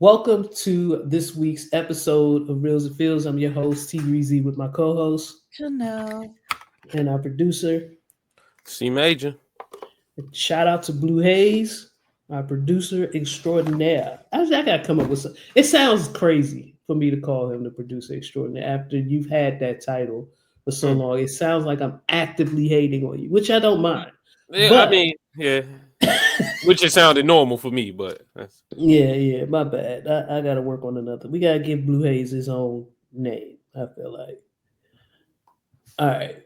Welcome to this week's episode of Reals&Feels. I'm your host, T Greasy, with my co-host Janelle. and our producer. C Major. And shout out to Blue Hayes, our producer extraordinaire. I gotta come up with some. It sounds crazy for me to call him the producer extraordinaire after you've had that title for so long. It sounds like I'm actively hating on you, which I don't mind. Yeah, But yeah. Which it sounded normal for me, but that's... yeah, my bad. I gotta work on another. We gotta give Blue Hayes his own name, I feel like. All right.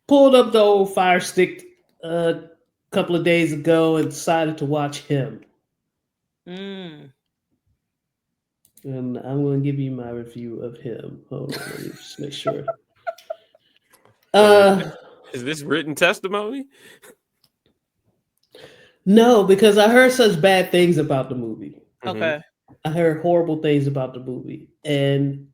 Pulled up the old Fire Stick a couple of days ago and decided to watch him. And I'm going to give you my review of him. Hold on, let me just make sure. Is this written testimony? No, because I heard such bad things about the movie. Okay. I heard horrible things about the movie. And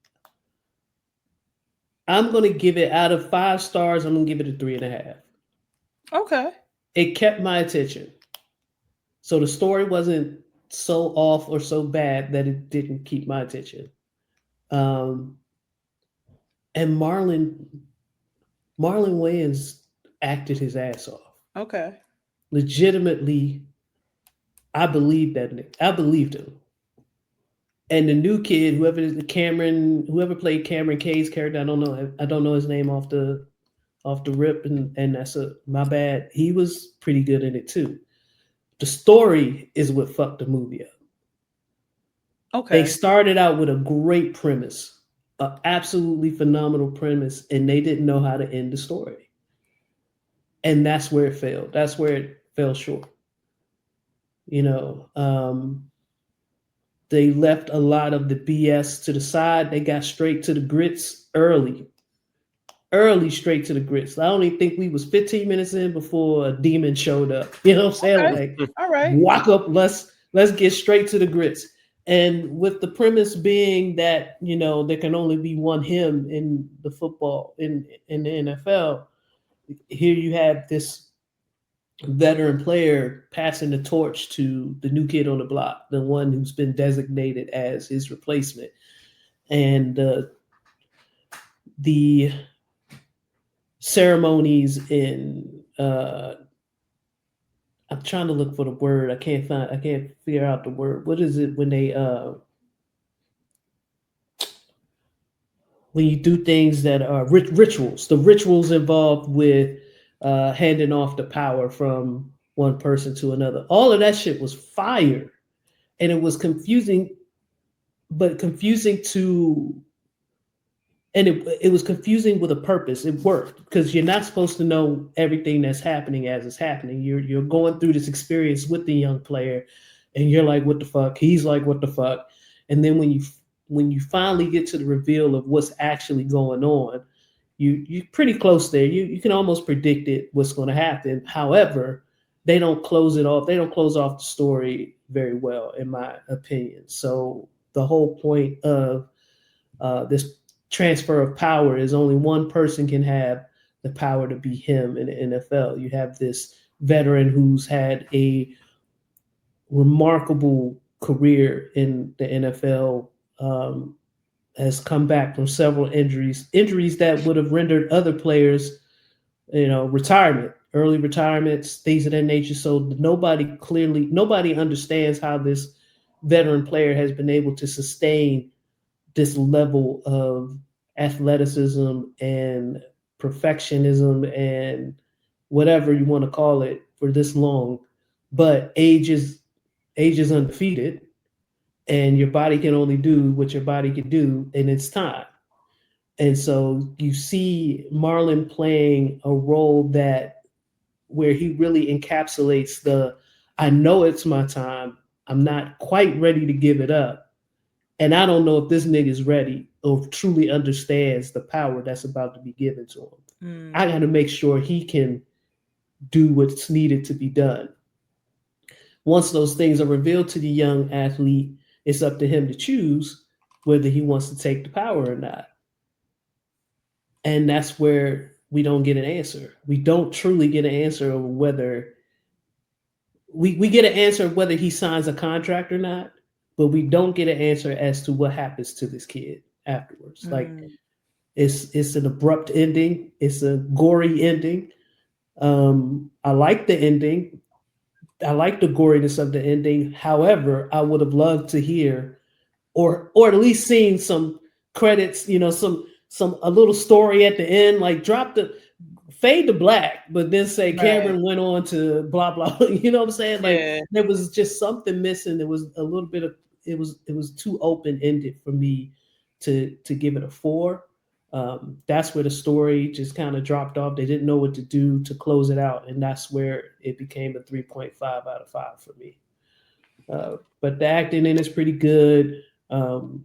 I'm going to give it, out of 5 stars, I'm going to give it a 3.5. Okay. It kept my attention. So the story wasn't so off or so bad that it didn't keep my attention. And Marlon Wayans acted his ass off. Okay. Legitimately, I believed him. And the new kid, whoever played Cameron Kay's character, I don't know his name off the rip, and that's my bad. He was pretty good in it too. The story is what fucked the movie up. Okay. They started out with a great premise, an absolutely phenomenal premise, and they didn't know how to end the story. And that's where it failed. That's where it fell short. They left a lot of the BS to the side. They got straight to the grits early straight to the grits. I only think we was 15 minutes in before a demon showed up. You know what I'm saying? Okay. Like, all right. Walk up, let's get straight to the grits. And with the premise being that, there can only be one him in the football, in the NFL, here you have this veteran player passing the torch to the new kid on the block, the one who's been designated as his replacement. And the ceremonies in I'm trying to look for the word. I can't figure out the word. What is it when they when you do things that are rituals? The rituals involved with handing off the power from one person to another. All of that shit was fire, and it was confusing, but confusing to. And it was confusing with a purpose. It worked because you're not supposed to know everything that's happening as it's happening. You're going through this experience with the young player, and you're like, "What the fuck?" He's like, "What the fuck?" And then when you finally get to the reveal of what's actually going on, you're pretty close there. You can almost predict it what's going to happen. However, they don't close it off. They don't close off the story very well, in my opinion. So the whole point of this transfer of power is only one person can have the power to be him in the NFL. You have this veteran who's had a remarkable career in the NFL, has come back from several injuries that would have rendered other players, early retirements, things of that nature. So nobody understands how this veteran player has been able to sustain this level of athleticism and perfectionism and whatever you want to call it for this long. But age is undefeated, and your body can only do what your body can do in its time. And so you see Marlon playing a role where he really encapsulates I know it's my time. I'm not quite ready to give it up. And I don't know if this nigga's ready or truly understands the power that's about to be given to him. I got to make sure he can do what's needed to be done. Once those things are revealed to the young athlete, it's up to him to choose whether he wants to take the power or not. And that's where we don't get an answer. We don't truly get an answer of we get an answer whether he signs a contract or not, but we don't get an answer as to what happens to this kid afterwards. Like it's an abrupt ending. It's a gory ending. I like the ending. I like the goriness of the ending. However, I would have loved to hear or at least seen some credits, some a little story at the end, like drop the fade to black, but then say Cameron went on to blah blah. You know what I'm saying? Like there was just something missing. There was a little bit of it was too open ended for me to give it a 4. That's where the story just kind of dropped off. They didn't know what to do to close it out, and that's where it became a 3.5 out of 5 for me. But the acting in is pretty good. The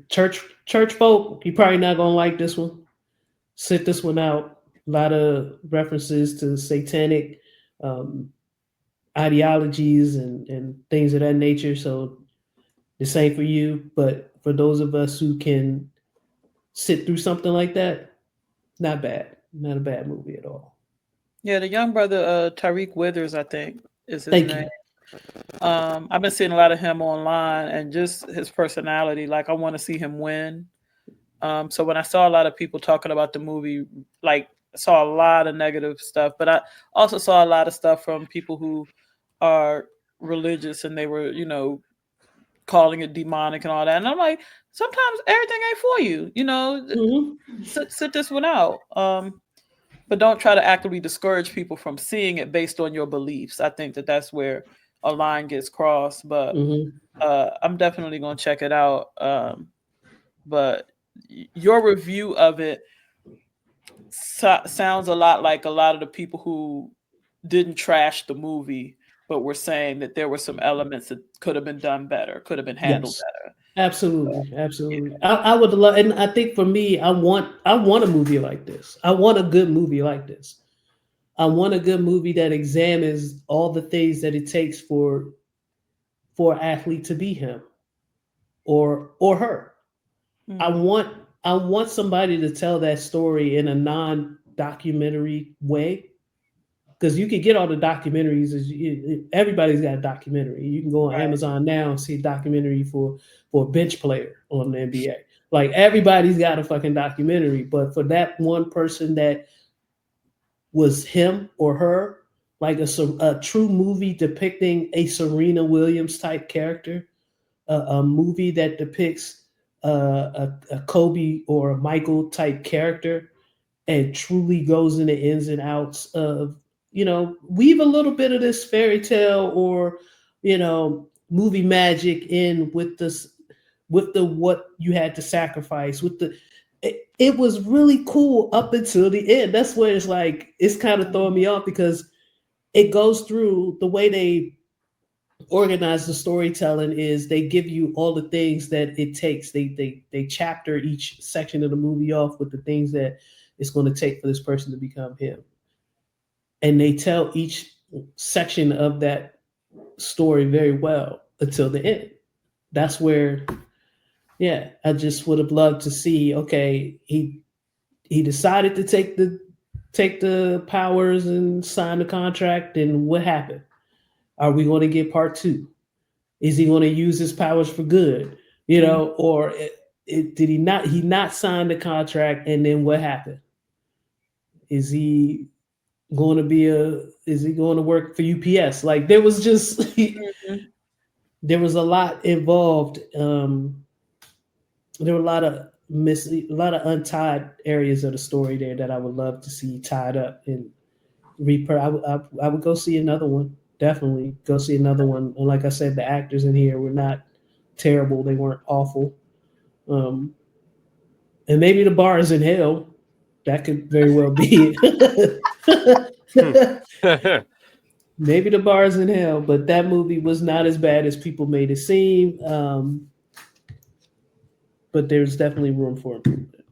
church folk, you're probably not gonna like this one. Sit this one out. A lot of references to satanic ideologies and things of that nature. So this ain't for you. But for those of us who can sit through something like that, not bad. Not a bad movie at all. Yeah, the young brother Tariq Withers, I think, is his Thank name. you. I've been seeing a lot of him online and just his personality. Like I want to see him win. So when I saw a lot of people talking about the movie, like I saw a lot of negative stuff, but I also saw a lot of stuff from people who are religious and they were, calling it demonic and all that. And I'm like, sometimes everything ain't for you, sit this one out. But don't try to actively discourage people from seeing it based on your beliefs. I think that that's where a line gets crossed, but I'm definitely going to check it out. But your review of it sounds a lot like a lot of the people who didn't trash the movie, but were saying that there were some elements that could have been done better, could have been handled better. Absolutely. I would love, and I think for me, I want a movie like this. I want a good movie like this. I want a good movie that examines all the things that it takes for an athlete to be him or her. I want somebody to tell that story in a non-documentary way. Because you can get all the documentaries. Everybody's got a documentary. You can go on Amazon now and see a documentary for a bench player on the NBA. Like everybody's got a fucking documentary. But for that one person that was him or her, like a true movie depicting a Serena Williams type character, a movie that depicts a Kobe or a Michael type character and truly goes into ins and outs of, weave a little bit of this fairy tale or, movie magic in with this, with the what you had to sacrifice, with the it was really cool up until the end. That's where it's like it's kind of throwing me off because it goes through the way they organize the storytelling is they give you all the things that it takes. They chapter each section of the movie off with the things that it's going to take for this person to become him. And they tell each section of that story very well until the end. That's where, I just would have loved to see, okay, he decided to take the powers and sign the contract, and what happened? Are we going to get part 2? Is he going to use his powers for good? Or did he not sign the contract, and then what happened? Is he going to work for UPS? Like there was just there was a lot involved. There were a lot of untied areas of the story there that I would love to see tied up and I would go see another one. Definitely go see another one. And like I said, the actors in here were not terrible. They weren't awful. And maybe the bar is in hell. That could very well be it. Maybe the bar is in hell, but that movie was not as bad as people made it seem. But there's definitely room for improvement.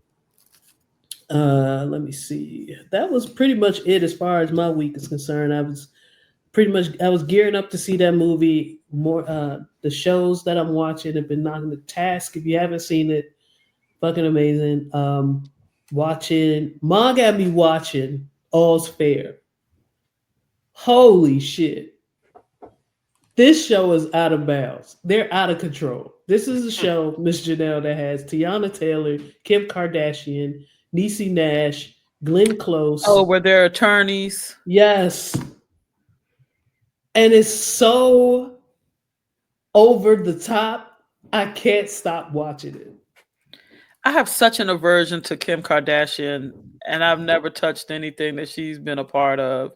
Let me see. That was pretty much it as far as my week is concerned. I was gearing up to see that movie. More the shows that I'm watching have been knocking the task. If you haven't seen it, fucking amazing. Watching Mom got me watching All's Fair. Holy shit. This show is out of bounds. They're out of control. This is a show, Miss Janelle, that has Tiana Taylor, Kim Kardashian, Niecy Nash, Glenn Oh, Close. were there attorneys? Yes. And it's so over the top. I can't stop watching it. I have such an aversion to Kim Kardashian, and I've never touched anything that she's been a part of.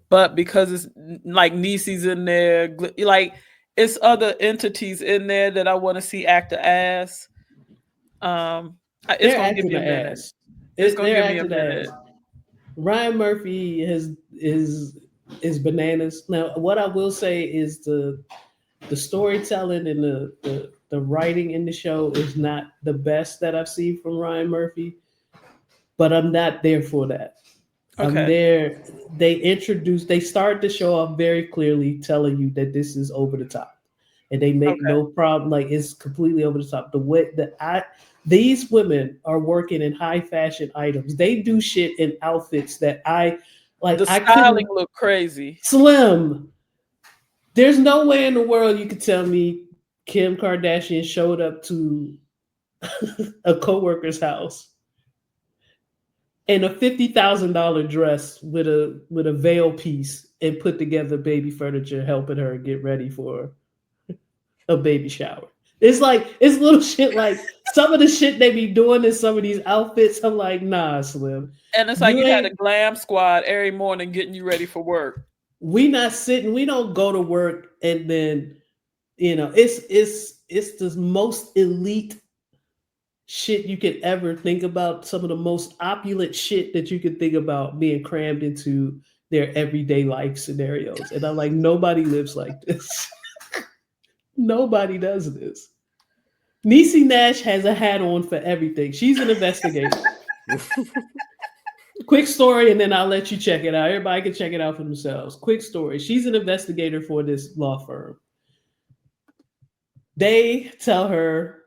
But because it's like Niecy's in there, like it's other entities in there that I want to see act the ass. It's They're gonna give acting me a the minute. ass. It's gonna They're give me a acting the minute. ass. Ryan Murphy is bananas. Now, what I will say is the storytelling and the writing in the show is not the best that I've seen from Ryan Murphy, but I'm not there for that. I'm Okay. there. They start the show off very clearly telling you that this is over the top. And they make Okay. no problem, like it's completely over the top. The way that these women are working in high fashion items. They do shit in outfits that I like. The I styling couldn't looked crazy. Slim. There's no way in the world you could tell me Kim Kardashian showed up to a coworker's house in a $50,000 dress with a veil piece and put together baby furniture, helping her get ready for a baby shower. It's like it's little shit like some of the shit they be doing in some of these outfits. I'm like, nah, Slim. And it's like You you had a ain't glam squad every morning getting you ready for work. we not sitting, we don't go to work and then it's the most elite shit you could ever think about. Some of the most opulent shit that you could think about being crammed into their everyday life scenarios. And I'm like, nobody lives like this. Nobody does this. Niecy Nash has a hat on for everything. She's an investigator. Quick story, and then I'll let you check it out. Everybody can check it out for themselves. Quick story. She's an investigator for this law firm. They tell her,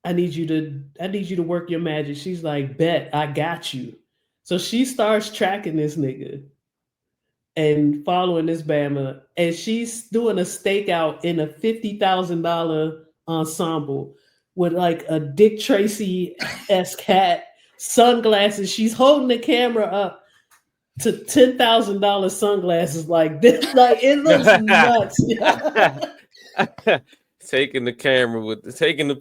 I need you to work your magic. She's like, bet, I got you. So she starts tracking this nigga and following this Bama, and she's doing a stakeout in a $50,000 ensemble with like a Dick Tracy-esque hat, sunglasses. She's holding the camera up to $10,000 sunglasses like this. Like it looks nuts. Taking the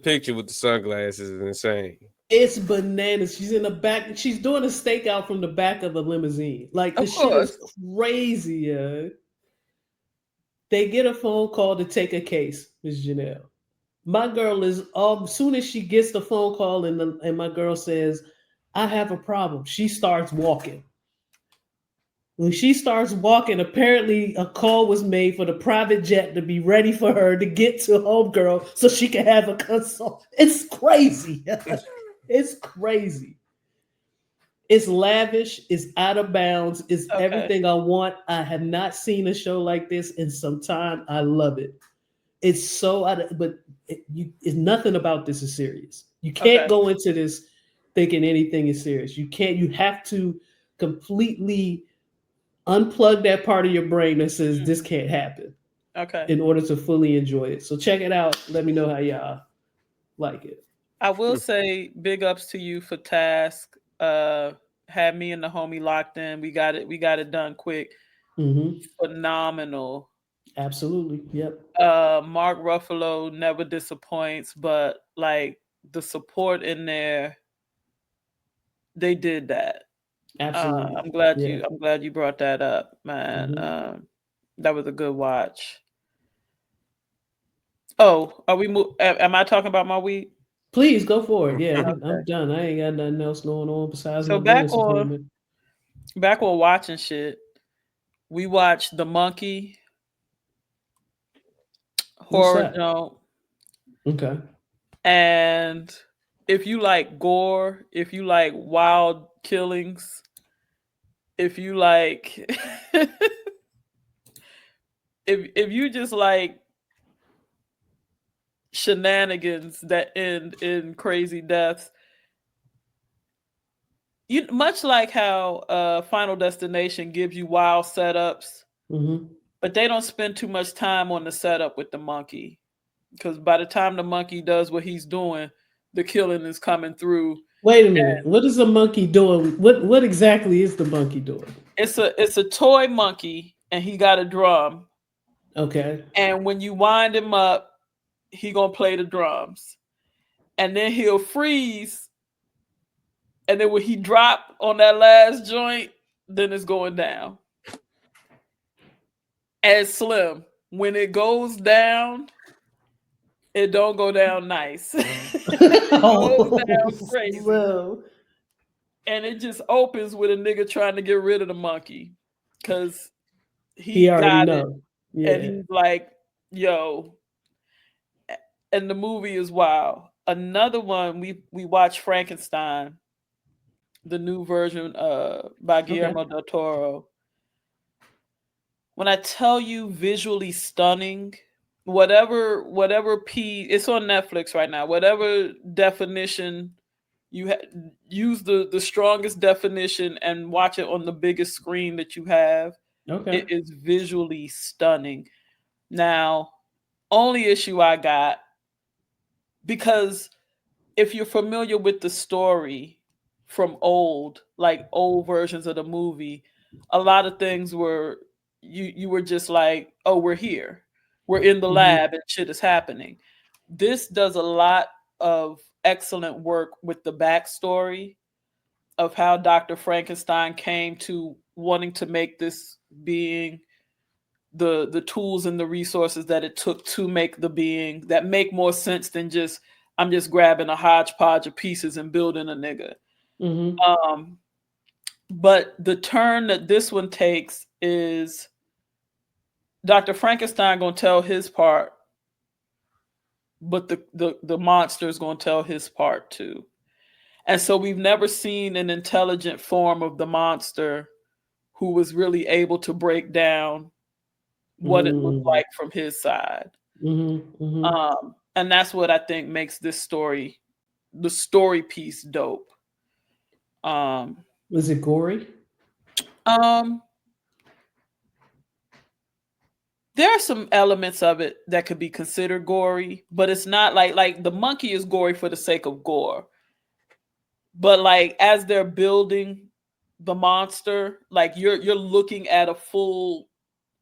picture with the sunglasses is insane. It's bananas. She's in the back. She's doing a stakeout from the back of a limousine. Like the Of shit is course. crazy. Yeah. They get a phone call to take a case, Miss Janelle. My girl is as soon as she gets the phone call and my girl says, I have a problem. She starts walking. When she starts walking, apparently a call was made for the private jet to be ready for her to get to homegirl so she can have a consult. It's crazy. It's crazy. It's lavish. It's out of bounds. It's Okay. everything I want. I have not seen a show like this in some time. I love it. It's so out of, but it's nothing about this is serious. You can't Okay. go into this thinking anything is serious. You can't. You have to completely unplug that part of your brain that says this can't happen Okay. in order to fully enjoy it. So check it out. Let me know how y'all like it. I will say big ups to you for Task. Had me and the homie locked in. We got it done quick. Mm-hmm. Phenomenal. Absolutely. Yep. Mark Ruffalo never disappoints, but like the support in there, they did that. Absolutely. I'm glad Yeah. you brought that up, man. Mm-hmm. That was a good watch. Oh, are we? Am I talking about my week? Please go for it. Yeah, I'm Okay. done. I ain't got nothing else going on besides So my dentist appointment. back on watching shit. We watched The Monkey, What's Horror that? Joint, Okay. and if you like gore, if you like wild killings, if you like, if you just like shenanigans that end in crazy deaths, you much like how Final Destination gives you wild setups Mm-hmm. But they don't spend too much time on the setup with the monkey, because by the time the monkey does what he's doing, the killing is coming through. Wait a minute. What is the monkey doing? What exactly is the monkey doing? It's a toy monkey, and he got a drum. Okay. And when you wind him up, he gonna play the drums, and then he'll freeze. And then when he drop on that last joint, then it's going down. And Slim, when it goes down, it don't go down nice. It goes down crazy. Slow. And it just opens with a nigga trying to get rid of the monkey. Cause He already got it. know. Yeah. And he's like, yo. And the movie is wild. Another one, we watched Frankenstein, the new version by Guillermo del Toro. When I tell you visually stunning, whatever it's on Netflix right now. Whatever definition you use the strongest definition and watch it on the biggest screen that you have. Okay. It is visually stunning. Now, only issue I got, because if you're familiar with the story from old versions of the movie, a lot of things were you were just like, oh, we're here, we're in the lab, and shit is happening. This does a lot of excellent work with the backstory of how Dr. Frankenstein came to wanting to make this being, the tools and the resources that it took to make the being that make more sense than just, I'm just grabbing a hodgepodge of pieces and building a nigga. But the turn that this one takes is Dr. Frankenstein gonna tell his part, but the monster is gonna tell his part too. And so we've never seen an intelligent form of the monster who was really able to break down what it looked like from his side. And that's what I think makes this story, the story piece, dope. Was it gory? There are some elements of it that could be considered gory, but it's not like the monkey is gory for the sake of gore. But like as they're building the monster, like you're looking at a full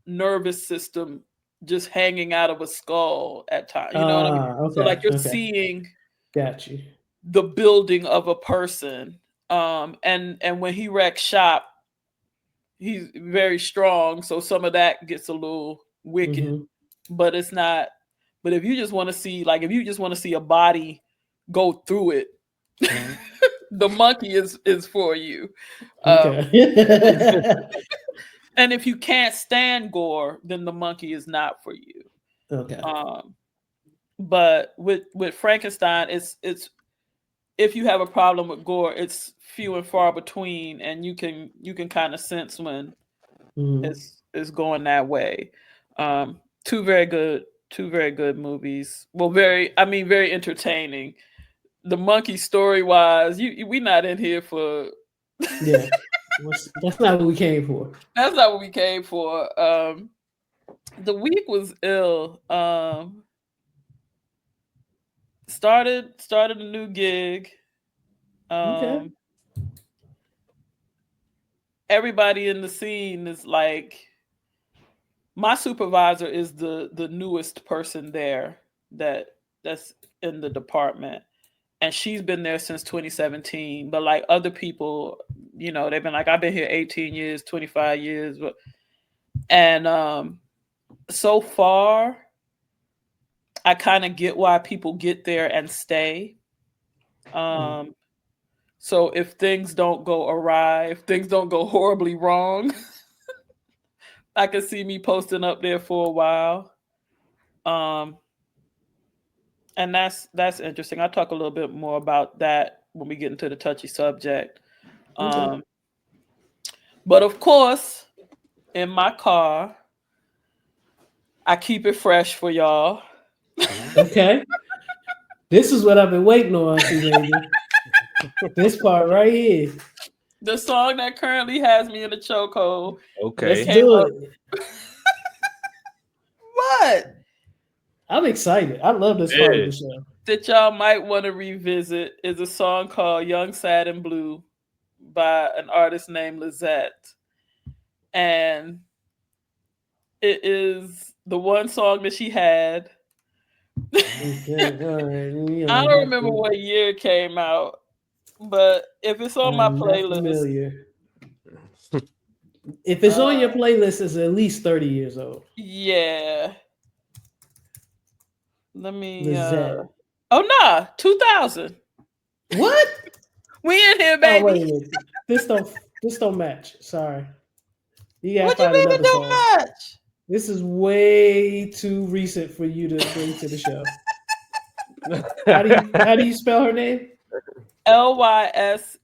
nervous system just hanging out of a skull at times. You know what I mean? Okay, So like you're seeing got you. the building of a person. And when he wrecks shop, he's very strong, so some of that gets a little wicked. But it's not. But if you just want to see a body go through it, the monkey is for you. Okay. And if you can't stand gore, then the monkey is not for you. Okay. But with Frankenstein, it's if you have a problem with gore, it's few and far between, and you can kind of sense when it's going that way. Two very good movies. Well, very entertaining. The monkey story wise, we not in here for. Yeah, that's not what we came for. That's not what we came for. The week was ill. Started a new gig. Okay. Everybody in the scene is like, my supervisor is the newest person there that's in the department, and she's been there since 2017. But like other people, they've been like, I've been here 18 years, 25 years, and so far, I kind of get why people get there and stay. So if things don't go awry, if things don't go horribly wrong, I can see me posting up there for a while. And that's interesting. I'll talk a little bit more about that when we get into the touchy subject. But of course, in my car, I keep it fresh for y'all. Okay. This is what I've been waiting on, teenager. This part right here. The song that currently has me in the chokehold. Okay. Let's do it. What? I'm excited. I love this part of the show. That y'all might want to revisit is a song called Young, Sad, and Blue by an artist named Lizette. And it is the one song that she had. Okay, all right. I don't remember what year it came out, but if it's on my playlist, if it's on your playlist, it's at least 30 years old. Yeah. Let me. Lizette. Oh nah, 2000. What? We in here, baby. Oh, wait a minute. This don't match. Sorry. You gotta What you find mean another it don't song. match? This is way too recent for you to bring to the show. How do you spell her name? Lysettee.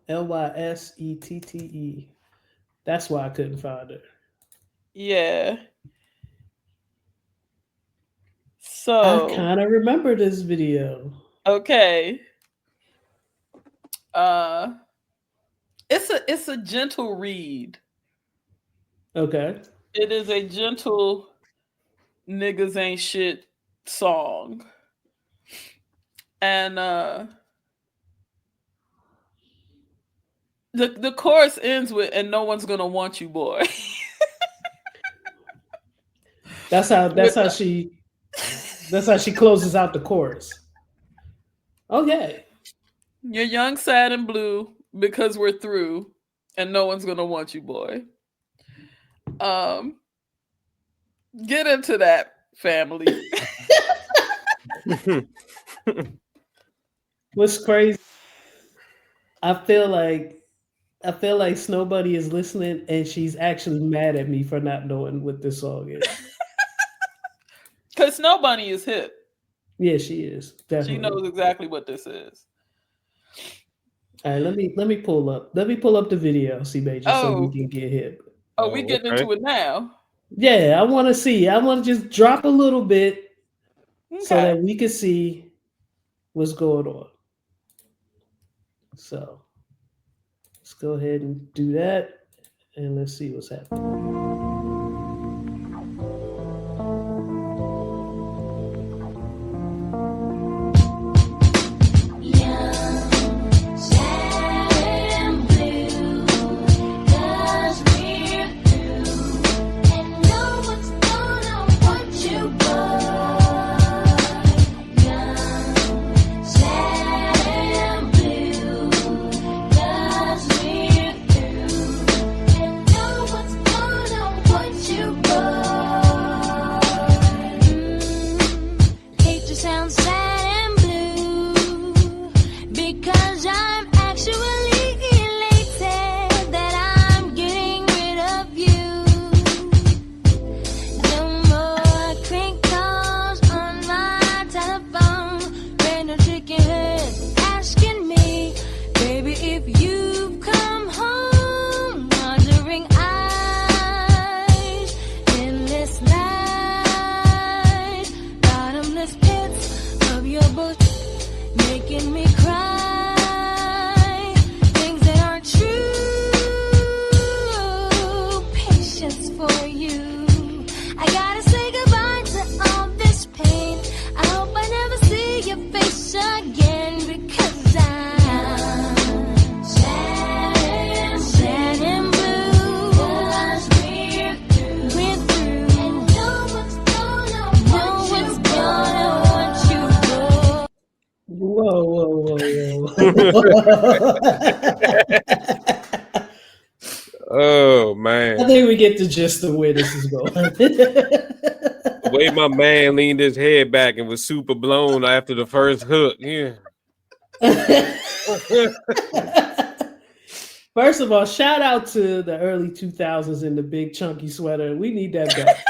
Lysettee. That's why I couldn't find her. Yeah. So I kind of remember this video. Okay. It's a gentle read. Okay. It is a gentle niggas ain't shit song. And the chorus ends with "and no one's gonna want you, boy." That's how she closes out the chorus. Okay. You're young, sad, and blue because we're through, and no one's gonna want you, boy. Get into that, family. What's crazy? I feel like Snowbuddy is listening, and she's actually mad at me for not knowing what this song is. Because Snow Bunny is hip. Yeah, she is. Definitely. She knows exactly what this is. All right, let me pull up the video, C-Major, so we can get hip. Oh, we getting into it now. Yeah, I want to see. I want to just drop a little bit so that we can see what's going on. So let's go ahead and do that, and let's see what's happening. Oh man! I think we get the gist of where this is going. The way my man leaned his head back and was super blown after the first hook. Yeah. First of all, shout out to the early 2000s in the big chunky sweater. We need that back.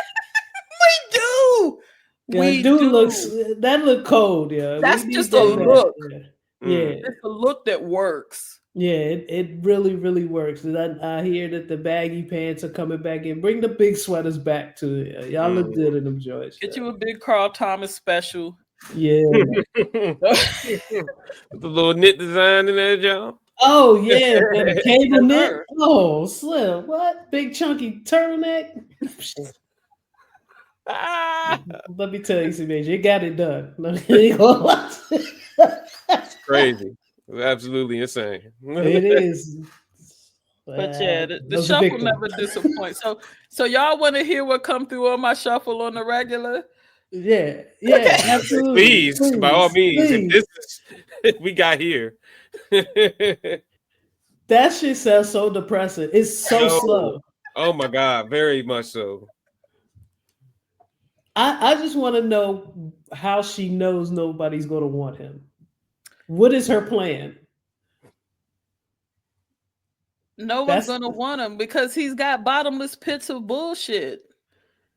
We do. Yeah, we do. Look cold. Yeah, that's just a look. Yeah, it's a look that works. Yeah, it really, really works. And I hear that the baggy pants are coming back in. Bring the big sweaters back to it. Y'all look good in them joints. Get you a big Carl Thomas special Yeah. The little knit design in that job. Oh yeah, the cable knit. sir. Oh, Slim, what big chunky turtleneck? Ah, Let me tell you, Major, it got it done. It crazy. Absolutely insane. is. But yeah, That the was a shuffle victim. never disappoints. So y'all want to hear what come through on my shuffle on the regular? Yeah, yeah, Okay. absolutely. Please, by all means, if Please. this is we got here. That shit sounds so depressing. It's so Yo, slow. oh my God, very much so. I just want to know how she knows nobody's going to want him. What is her plan? No one's That's gonna want him because he's got bottomless pits of bullshit,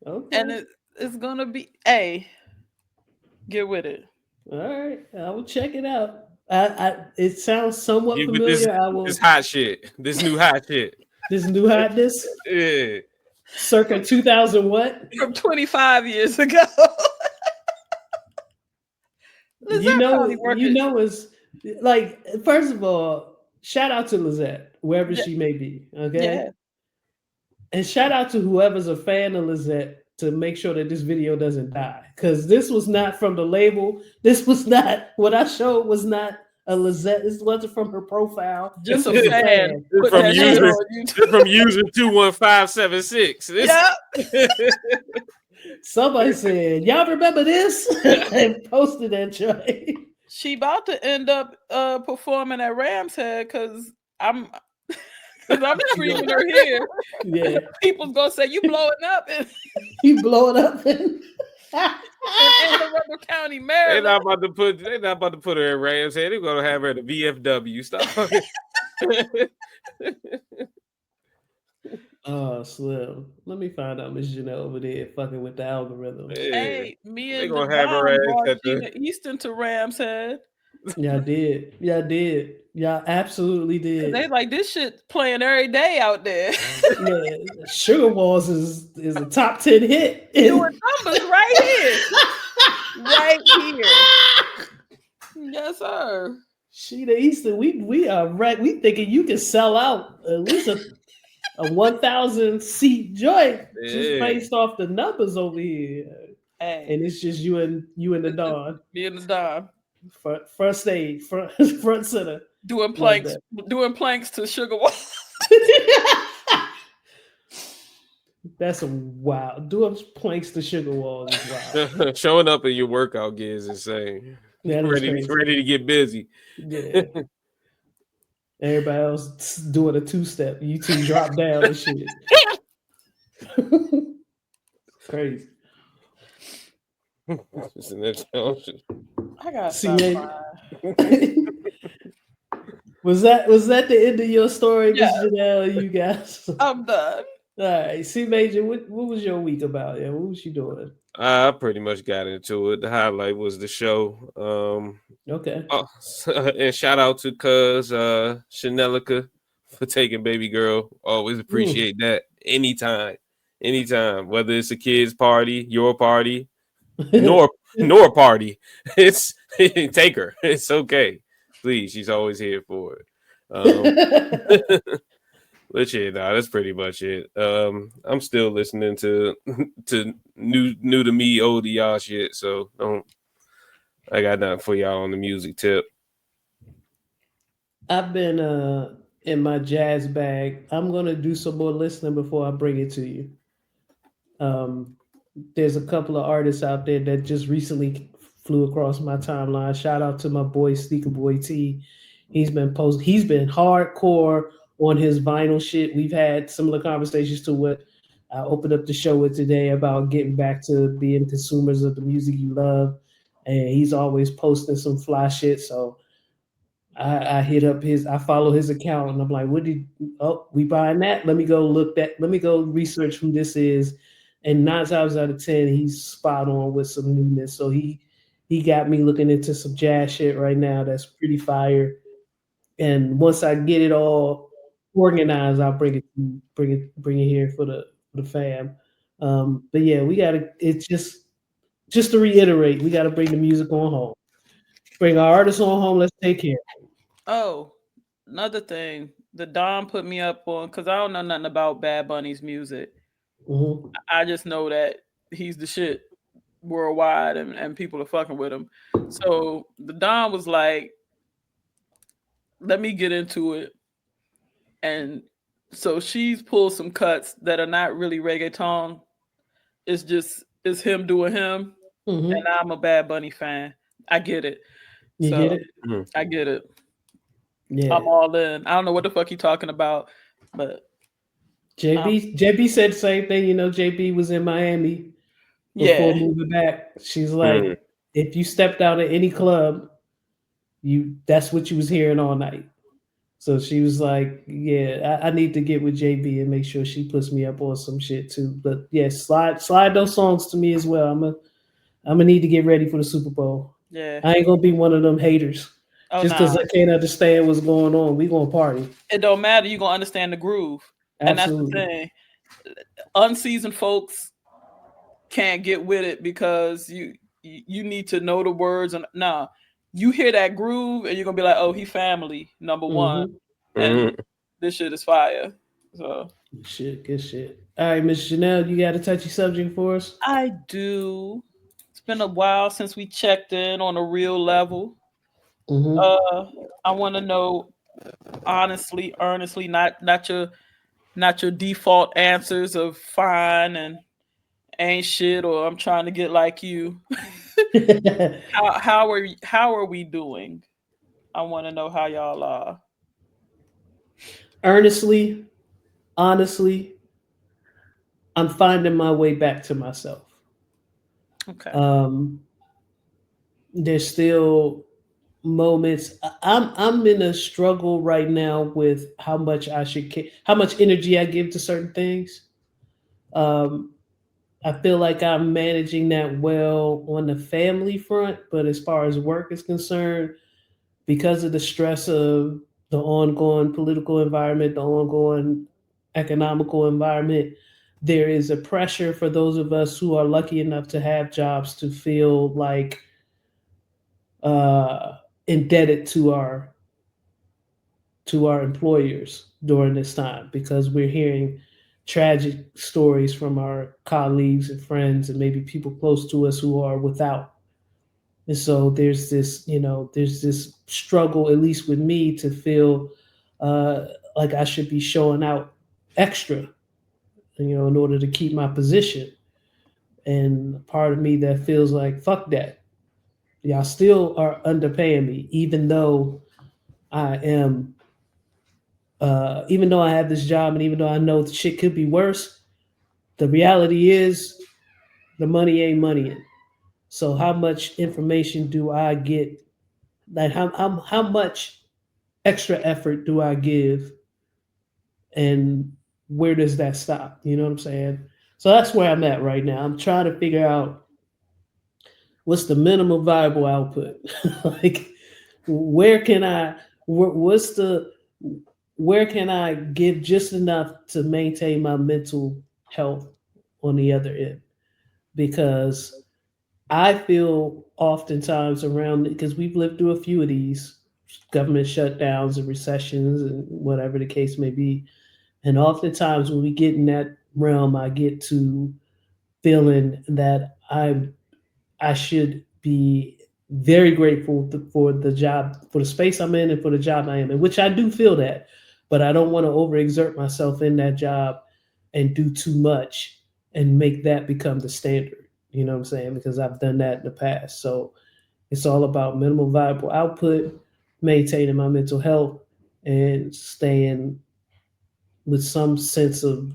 and okay. it's gonna be a get with it. All right, I will check it out. It sounds somewhat Get with this familiar. I this will. hot shit. This new hot shit. This new hotness, Yeah. circa 2000 what? From 25 years ago. Lizette probably working. Is like first of all, shout out to Lizette, wherever Yeah, she may be. Okay, yeah. and shout out to whoever's a fan of Lizette to make sure that this video doesn't die. Because this was not from the label. This was not what I showed was not a Lizette. This wasn't from her profile. Just This a was a fan fan. put from that shit user on YouTube. from user 21576. Yeah, Somebody said, "Y'all remember this?" and posted that joint. she about to end up performing at Ram's Head because I'm streaming her here. Yeah, People's gonna say you blowing up in he blowing up. Anne Arundel County, They're Maryland. not about to put her in Rams head. They're gonna have her at the VFW. Stop. Oh, Slim. Let me find out Miss Janelle over there fucking with the algorithms. Yeah. Hey, me They and the gonna have her Don ass brought at the Gina Easton to Ram's Head. Y'all did. Y'all did. Y'all absolutely did. They like this shit playing every day out there. Yeah, Sugar Walls is a top 10 hit. Doing numbers right here. Right here. Yes, sir. Sheeta Easton, we are right. We thinking you can sell out at least a 1,000 seat joint just Yeah. based off the numbers over here. Hey, And it's just you and the Don. me and the Don Front stage, front center. doing Like planks to Sugar Wall. That's a wow. Doing planks to Sugar Walls is wow. showing up in your workout gear is insane. That is crazy. Ready to get busy. Yeah. Everybody else doing a two-step. You two drop down and shit. Crazy. I got See, was that the end of your story, Miss Janelle? You guys, I'm done. All right. See, Major, what was your week about? Yeah, what was you doing? I pretty much got into it. The highlight was the show. Okay. And shout out to Cuz Chanelica for taking baby girl. Always appreciate that. Anytime. Whether it's a kid's party, your party, nor party. It's take her. It's okay. Please, she's always here for it. But yeah, that's pretty much it. I'm still listening to new to me, old to y'all shit. So I got nothing for y'all on the music tip. I've been in my jazz bag. I'm gonna do some more listening before I bring it to you. There's a couple of artists out there that just recently flew across my timeline. Shout out to my boy Sneaker Boy T. He's been hardcore on his vinyl shit. We've had similar conversations to what I opened up the show with today about getting back to being consumers of the music you love. And he's always posting some fly shit. So I hit up I follow his account and I'm like, we buying that? Let me go research who this is. And 9 times out of 10, he's spot on with some newness. So he got me looking into some jazz shit right now that's pretty fire. And once I get it all organized, I'll bring it here for the fam. But yeah, it's just just to reiterate, we got to bring the music on home. Bring our artists on home. Let's take care. Oh, another thing, the Don put me up on because I don't know nothing about Bad Bunny's music. Mm-hmm. I just know that he's the shit worldwide and people are fucking with him. So the Don was like, let me get into it. And so she's pulled some cuts that are not really reggaeton. It's him doing him. And Mm-hmm. I'm a Bad Bunny fan. I get it. You get So it? Mhm. I get it. I'm Yeah. all in. I don't know what the fuck he talking about, but JB said the same thing. You know, JB was in Miami before yeah, moving back. She's like, Mhm. if you stepped out at any club, that's what you was hearing all night. So she was like, yeah, I need to get with JB and make sure she puts me up on some shit too. But yeah, slide those songs to me as well. I'm gonna need to get ready for the Super Bowl. yeah. I ain't gonna be one of them haters Oh just nah, because I can't understand what's going on. We gonna party. it don't matter. You gonna understand the groove, and that's the Absolutely. thing. Unseasoned folks can't get with it because you need to know the words and nah. You hear that groove and you're gonna be like, oh, he family number one, Mm-hmm. and Mhm. this shit is fire. So Good shit. All right, Miss Janelle, you got a touchy subject for us? I do. It's been a while since we checked in on a real level. Mm-hmm. Uh, I want to know honestly, earnestly, not your default answers of fine and ain't shit or I'm trying to get like you. How are we doing? I want to know how y'all are. Earnestly, honestly, I'm finding my way back to myself. Okay. Um, there's still moments. I'm in a struggle right now with how much how much energy I give to certain things. Um, I feel like I'm managing that well on the family front, but as far as work is concerned, because of the stress of the ongoing political environment, the ongoing economical environment, there is a pressure for those of us who are lucky enough to have jobs to feel like uh, indebted to our employers during this time because we're hearing tragic stories from our colleagues and friends and maybe people close to us who are without. And so there's this struggle, at least with me, to feel like I should be showing out extra, in order to keep my position. And part of me that feels like, fuck that. Y'all still are underpaying me, I am, even though I have this job and even though I know shit could be worse, the reality is the money ain't money. So how much information do I get? Like how much extra effort do I give, and where does that stop? You know what I'm saying? So that's where I'm at right now. I'm trying to figure out what's the minimum viable output. Like, where can I? What's the? Where can I give just enough to maintain my mental health on the other end? Because I feel oftentimes around because we've lived through a few of these government shutdowns and recessions and whatever the case may be. And oftentimes when we get in that realm, I get to feeling that I should be very grateful for the job, for the space I'm in, and for the job I am in, which I do feel that, but I don't want to overexert myself in that job and do too much and make that become the standard. You know what I'm saying? Because I've done that in the past. So it's all about minimal viable output, maintaining my mental health, and staying with some sense of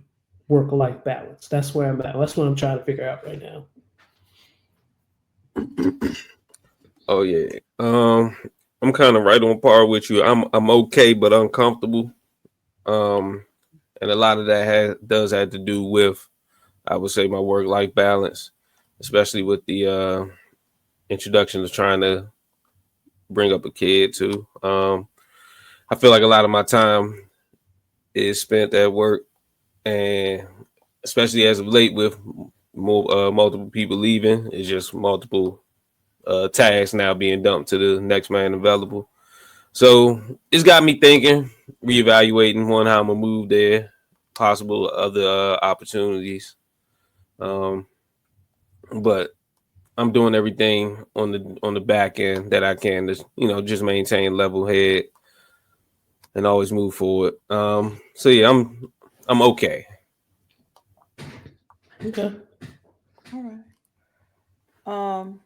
work life balance. That's where I'm at. That's what I'm trying to figure out right now. Oh yeah. I'm kind of right on par with you. I'm okay, but uncomfortable. Um, and a lot of that does have to do with, I would say, my work life balance, especially with the introduction of trying to bring up a kid too. I feel like a lot of my time is spent at work, and especially as of late with multiple people leaving. It's just multiple tasks now being dumped to the next man available. So it's got me thinking, reevaluating one how I'm gonna move there, possible other opportunities. Um, but I'm doing everything on the back end that I can to just maintain level head and always move forward. So yeah, I'm okay. Okay. All right. Um,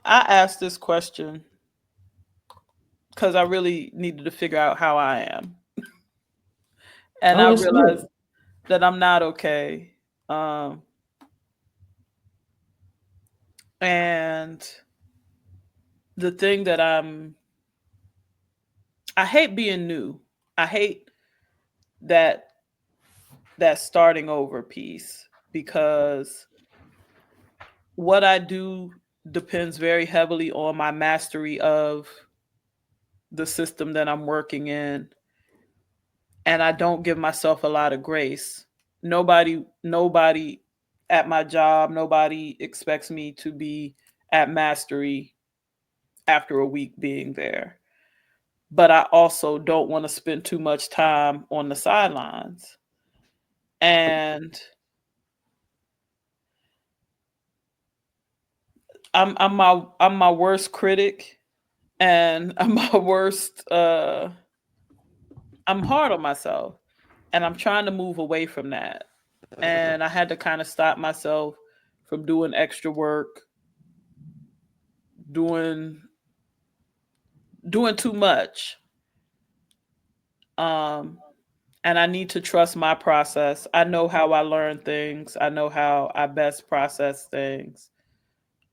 I asked this question because I really needed to figure out how I am, and Oh, I that's realized good. that I'm not okay. Um, and the thing that I hate being new. I hate that that starting over piece because what I do depends very heavily on my mastery of the system that I'm working in, and I don't give myself a lot of grace. Nobody at my job, nobody expects me to be at mastery after a week being there. But I also don't want to spend too much time on the sidelines. And I'm my worst critic, and I'm my worst I'm hard on myself, and I'm trying to move away from that. And I had to kind of stop myself from doing extra work, doing doing too much. Um and I need to trust my process. I know how I learn things. I know how I best process things.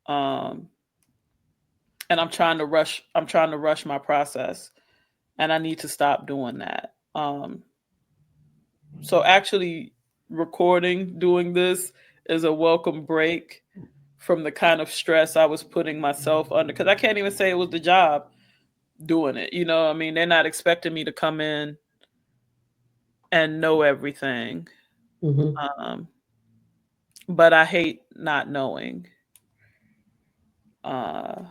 Um and I'm trying to rush my process, and I need to stop doing that. So actually doing this is a welcome break from the kind of stress I was putting myself under, cuz I can't even say it was the job doing it. I mean, they're not expecting me to come in and know everything. Hmm. Um but I hate not knowing. Uh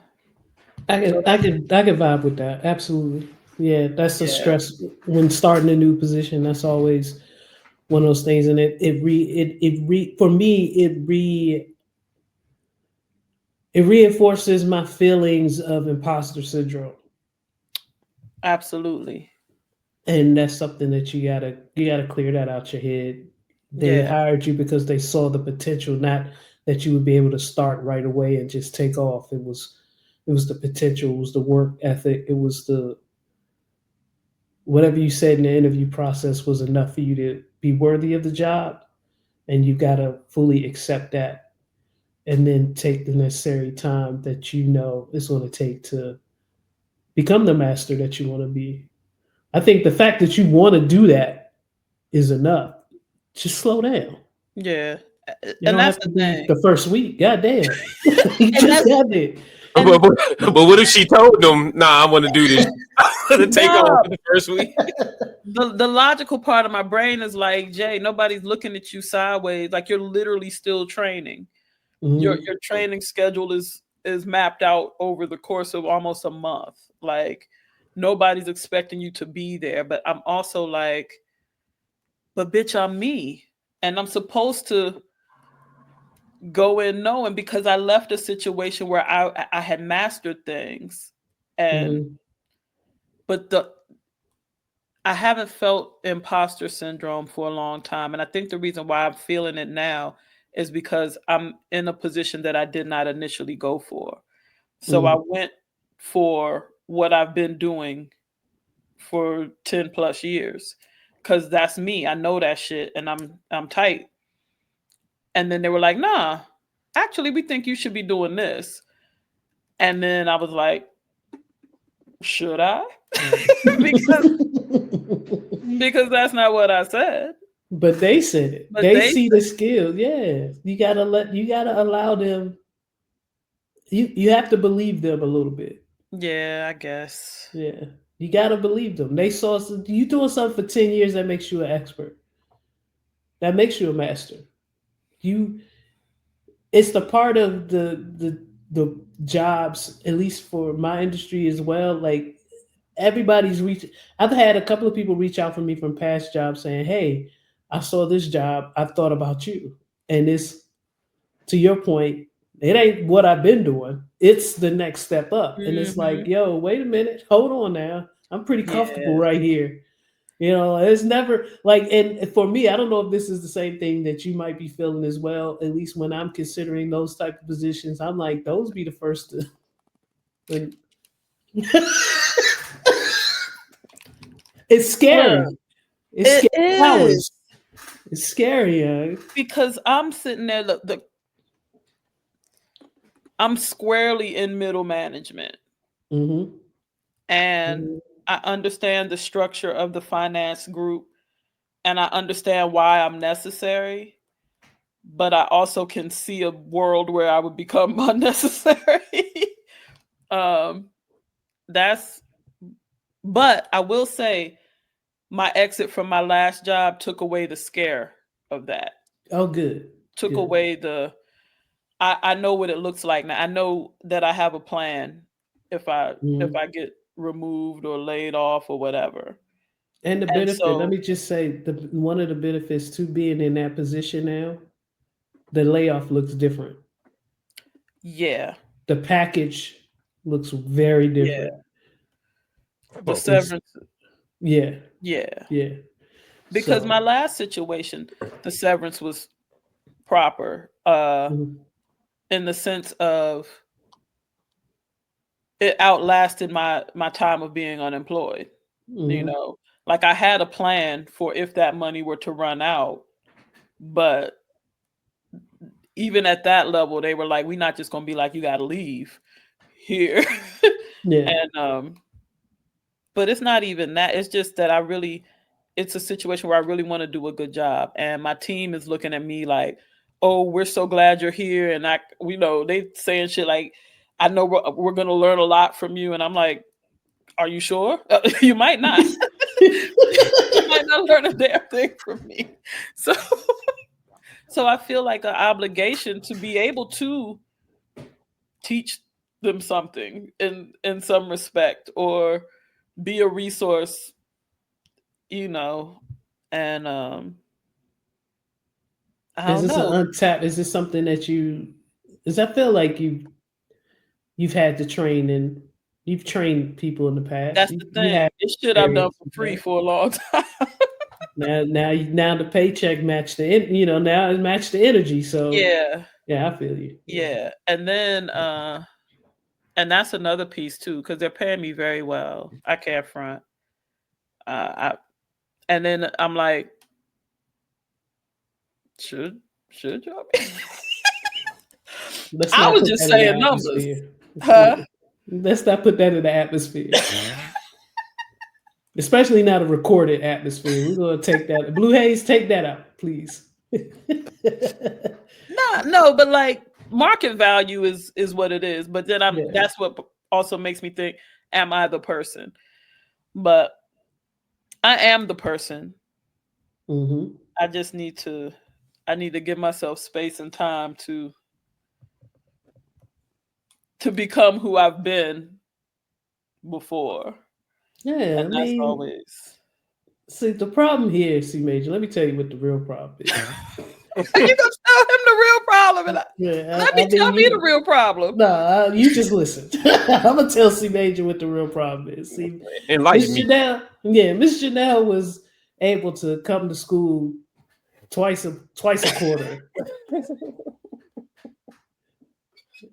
I so can I can I can vibe with that. Absolutely. Yeah, that's a yeah, stress when starting a new position. That's always one of those things, and for me it reinforces my feelings of imposter syndrome, absolutely. and that's something that you gotta clear that out your head. They Yeah. hired you because they saw the potential, not that you would be able to start right away and just take off. It was the potential, it was the work ethic, it was the whatever you said in the interview process was enough for you to be worthy of the job, and you gotta fully accept that, and then take the necessary time that it's going to take to become the master that you want to be. I think the fact that you want to do that is enough. Just slow down. Yeah. You And don't that's have to the be thing. the first week. God damn. You And just that's got there. But, and but, but what if she told them, "Nah, I want to do this to take on no, for the first week"? the logical part of my brain is like, Jay, nobody's looking at you sideways. Like, you're literally still training. Your Mhm. training schedule is mapped out over the course of almost a month. Like, nobody's expecting you to be there. But I'm also like, but bitch, I'm me. And I'm supposed to go in knowing, because I left a situation where I had mastered things. And Mhm. but the I haven't felt imposter syndrome for a long time. And I think the reason why I'm feeling it now is because I'm in a position that I did not initially go for. So I Mhm. went for what I've been doing for 10 plus years, cuz that's me. I know that shit, and I'm tight. And then they were like, "Nah, actually we think you should be doing this." And then I was like, "Should I?" because because that's not what I said. But they said it. But They they see the skill. Yeah. You gotta allow them. You have to believe them a little bit. Yeah, I guess. Yeah. You gotta believe them. They saw you doing something for 10 years that makes you an expert. That makes you a master. You, it's the part of the jobs, at least for my industry as well. Like everybody's reaching. I've had a couple of people reach out for me from past jobs saying, "Hey, I saw this job. I've thought about you." And it's, to your point, it ain't what I've been doing. It's the next step up. And it's like, Mhm. yo, wait a minute, hold on now. I'm pretty comfortable Yeah. right here. It's never like, and for me, I don't know if this is the same thing that you might be feeling as well. At least when I'm considering those type of positions, I'm like, those be the first to. When it's scary. Look, It's it scary is hours. It's scary. because I'm sitting there. I'm squarely in middle management, Mm-hmm. and Mm-hmm. I understand the structure of the finance group, and I understand why I'm necessary. But I also can see a world where I would become unnecessary. um, that's. But I will say, my exit from my last job took away the scare of that. Oh, good. Took Good. away the. I know what it looks like now. I know that I have a plan if Mhm. I get removed or laid off or whatever. And the And benefit, let so, me just say, one of the benefits to being in that position now, the layoff looks different. yeah, The package looks very yeah, different. the It's severance, yeah, yeah. yeah. Because So my last situation, the severance was proper, mhm, in the sense of it outlasted my time of being unemployed. You mhm, know, like I had a plan for if that money were to run out, but even at that level, they were like, "We're not just gonna be like, you got to leave here." yeah. And but it's not even that. It's just that it's a situation where I really want to do a good job, and my team is looking at me like, "Oh, we're so glad you're here," and they saying shit like, "I know we're gonna learn a lot from you," and I'm like, "Are you sure? You might not. You might not learn a damn thing from me." So, so I feel like an obligation to be able to teach them something in some respect, or be a resource, you know, and I Is don't this an know. untapped? Is this something that you? Does I feel like you've had to train and you've trained people in the past. That's You the you have thing. It's shit I've done experience for with free that. for a long time. Now the paycheck matched now it matched the energy. So Yeah, yeah, I feel you. Yeah. yeah. And that's another piece too, because they're paying me very well. I can't front. I and then I'm like, should should y'all be? Let's I not was put just that in the saying numbers, atmosphere. huh? Let's not put that in the atmosphere. Especially not a recorded atmosphere. We're gonna take that. Blue Haze, take that out, please. No, but like market value is what it is. But then Yeah. that's what also makes me think, am I the person? But I am the person. Hmm. I just I need to give myself space and time to become who I've been before. Yeah, I And that's mean, always. see the problem here, C Major. Let me tell you what the real problem is. And you gonna tell him the real problem, and Yeah, let I me tell mean me the you. real problem. No, you just listen. I'm gonna tell C Major what the real problem is. See, Enlighten Miss me. Janelle, yeah, Miss Janelle was able to come to school twice a quarter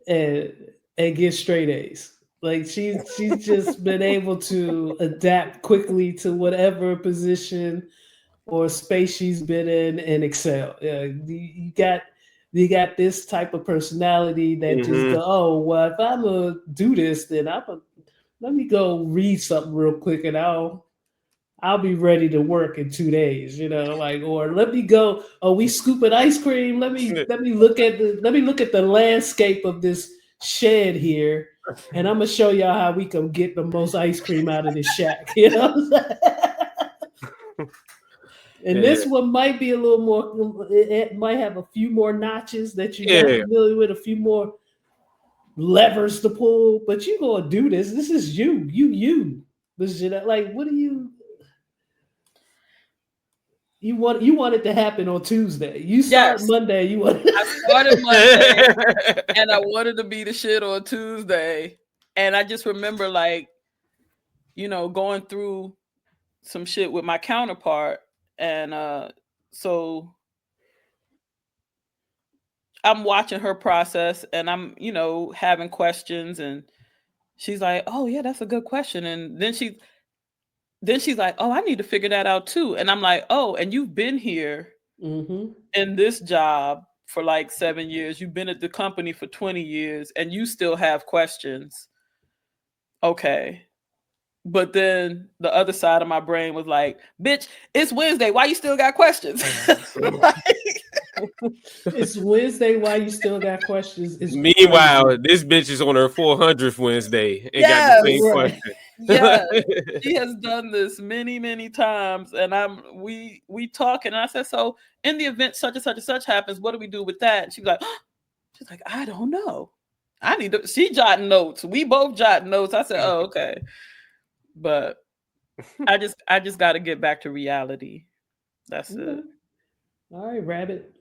and get straight A's. Like she's just been able to adapt quickly to whatever position or space she's been in and excel. You got this type of personality that just Hmm. go, oh well, if I'm gonna do this, then let me go read something real quick and I'll be ready to work in 2 days, like, or let me go. Oh, we scooping ice cream. Let me look at the landscape of this shed here, and I'm gonna show y'all how we can get the most ice cream out of this shack. And this one might be a little more, it might have a few more notches that you're not familiar with, a few more levers to pull, but you're going to do this. This is you. This is like, what do you want it to happen on Tuesday. You start Monday. I started Monday and I wanted to be the shit on Tuesday. And I just remember like, going through some shit with my counterpart. And so I'm watching her process and I'm, having questions, and she's like, oh yeah, that's a good question. And then she's like, oh, I need to figure that out too. And I'm like, oh, and you've been here in this job for like 7 years. You've been at the company for 20 years and you still have questions. Okay. But then the other side of my brain was like, bitch, it's Wednesday. Why you still got questions? It's Wednesday. Why you still got questions? Meanwhile, crazy. This bitch is on her 400th Wednesday and got the same question. Yeah, she has done this many, many times, and we talk, and I said, so in the event such and such and such happens, what do we do with that? And she's like, I don't know. I need to. She jotting notes. We both jotting notes. I said, oh, okay, but I just got to get back to reality. That's it. All right, Rabbit.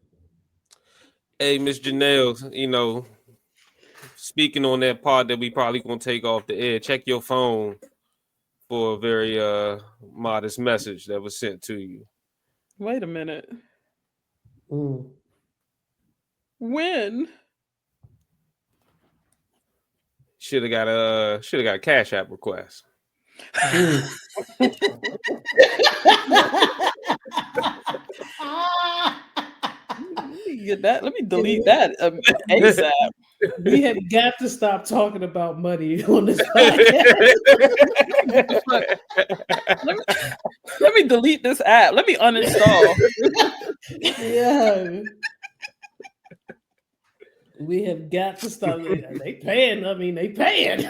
Hey, Miss Janelle, speaking on that part that we probably gonna take off the air, check your phone for a very modest message that was sent to you. Wait a minute. When? Should have got a Cash App request. Get that. Let me delete that ASAP. We have got to stop talking about money on this podcast. Let me delete this app. Let me uninstall. Yeah. We have got to stop. They paying. I mean, they paying.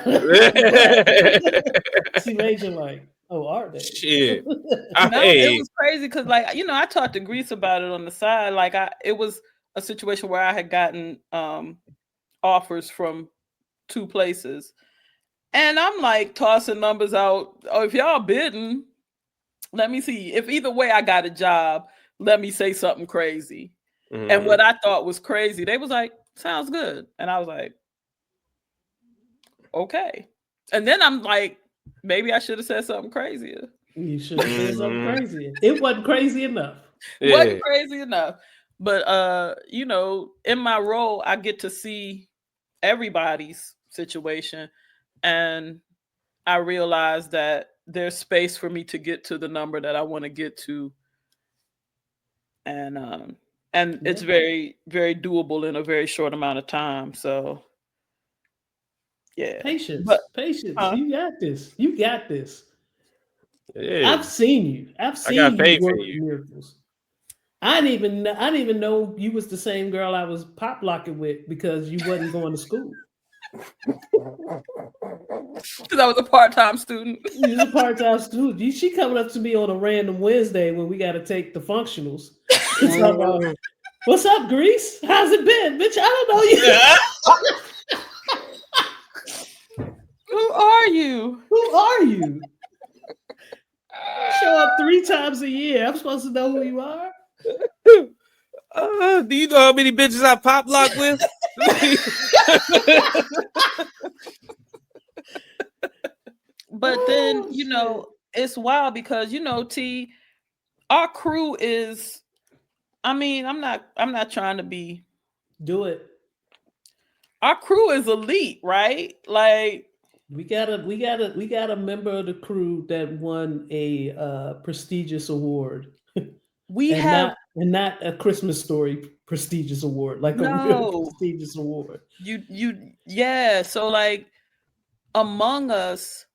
See, Major like, oh, are they? Shit. It was crazy because, like, I talked to Grease about it on the side. Like, it was a situation where I had gotten offers from 2 places, and I'm like tossing numbers out. Oh, if y'all bidding, let me see. If either way I got a job, let me say something crazy. And what I thought was crazy, they was like, sounds good. And I was like, okay. And then I'm like, maybe I should have said something crazier. You should have said something crazier. It wasn't crazy enough. Yeah. Wasn't crazy enough. But in my role, I get to see everybody's situation, and I realize that there's space for me to get to the number that I want to get to. And it's very, very doable in a very short amount of time. So yeah. Patience. You got this. You got this. Yeah. I've seen you. You work miracles. I didn't even know you was the same girl I was pop locking with because you wasn't going to school. Because I was a part-time student. You was a part-time student. She coming up to me on a random Wednesday when we got to take the functionals. About, what's up, Grease? How's it been, bitch? I don't know you. Who are you? Who are you? Show up 3 times a year. I'm supposed to know who you are. Do you know how many bitches I pop lock with? But then it's wild because T, our crew is. I mean, I'm not trying to be. Do it. Our crew is elite, right? Like we got a member of the crew that won a prestigious award. Not a Christmas Story prestigious award, like a real prestigious award. So like among us,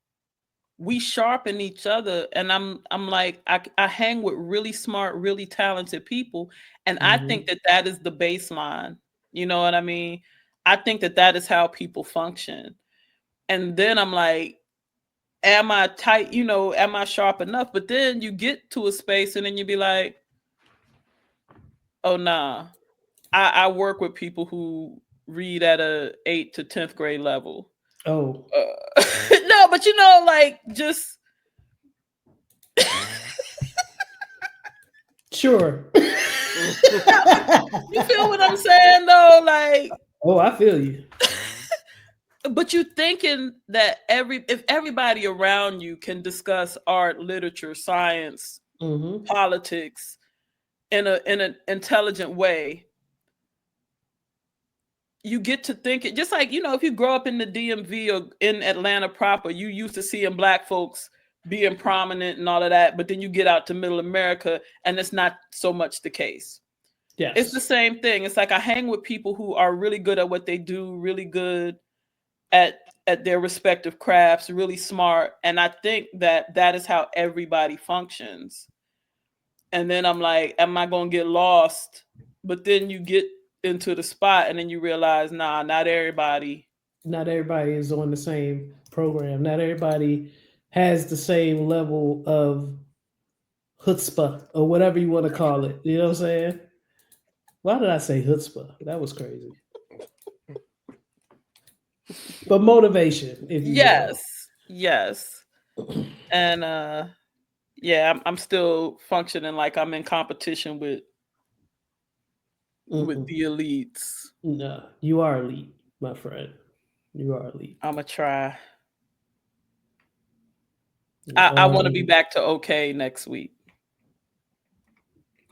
we sharpen each other, and I'm like I hang with really smart, really talented people, and I think that is the baseline. You know what I mean? I think that is how people function. And then I'm like, am I tight? Am I sharp enough? But then you get to a space and then you be like, Oh nah. I work with people who read at a 8th to 10th grade level. Oh, No, but you know, like just sure. you feel what I'm saying though? Like, Oh, I feel you. but you thinking that if everybody around you can discuss art, literature, science, Mm-hmm. politics in an intelligent way, you get to think it just like, you know, if you grow up in the DMV or in Atlanta proper, you used to seeing black folks being prominent and all of that, but then you get out to middle America and it's not so much the case. Yes. It's the same thing. It's like I hang with people who are really good at what they do, really good at their respective crafts, really smart, and I think that is how everybody functions. And then I'm like, am I going to get lost? But then you get into the spot and then you realize, nah, not everybody. Not everybody is on the same program. Not everybody has the same level of chutzpah or whatever you want to call it. You know what I'm saying? Why did I say chutzpah? That was crazy. But motivation, if you Yes. And yeah, I'm still functioning like I'm in competition with the elites. No, you are elite, my friend. You are elite. I'ma try. I want to be back to okay next week.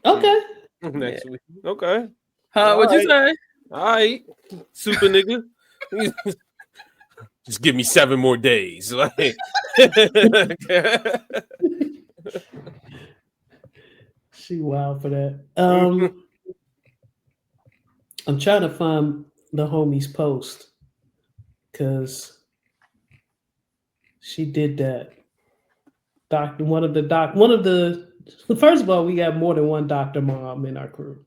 Okay. Next week. Okay. Huh? What'd you say? All right. Super nigga. Just give me 7 more days. Like she wild for that. I'm trying to find the homie's post because she did that. First of all, we got more than one Dr. Mom in our crew.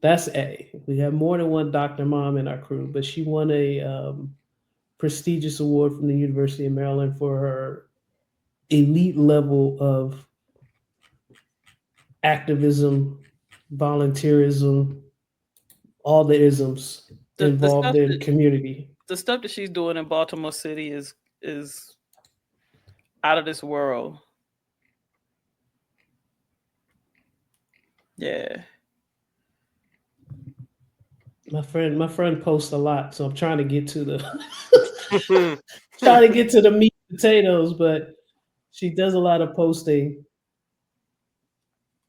That's A. We have more than one Dr. Mom in our crew, but she won a prestigious award from the University of Maryland for her elite level of activism, volunteerism, all the isms involved in community. The stuff that she's doing in Baltimore City is out of this world. Yeah. My friend posts a lot, so I'm trying to get to the meat and potatoes, but she does a lot of posting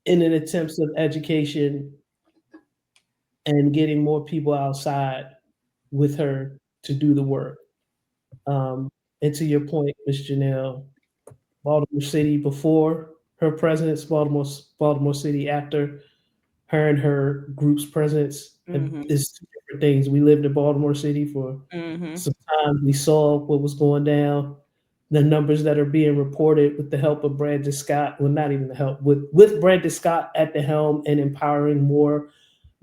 in an attempt of education and getting more people outside with her to do the work. And to your point, Ms. Janelle, Baltimore City before her presence, Baltimore City after her and her group's presence is 2 different things. We lived in Baltimore City for some time. We saw what was going down, the numbers that are being reported with the help of Brandon Scott. Well, not even the help, with Brandon Scott at the helm and empowering more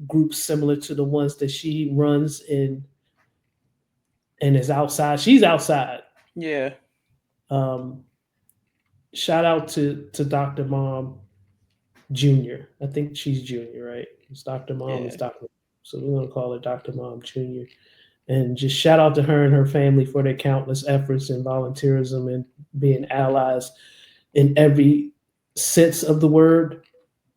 groups similar to the ones that she runs and is outside. She's outside. Yeah. Shout out to Dr. Mom Jr. I think she's Junior, right? It's Dr. Mom, it's Dr. So we're gonna call her Dr. Mom Jr. And just shout out to her and her family for their countless efforts and volunteerism and being allies in every sense of the word.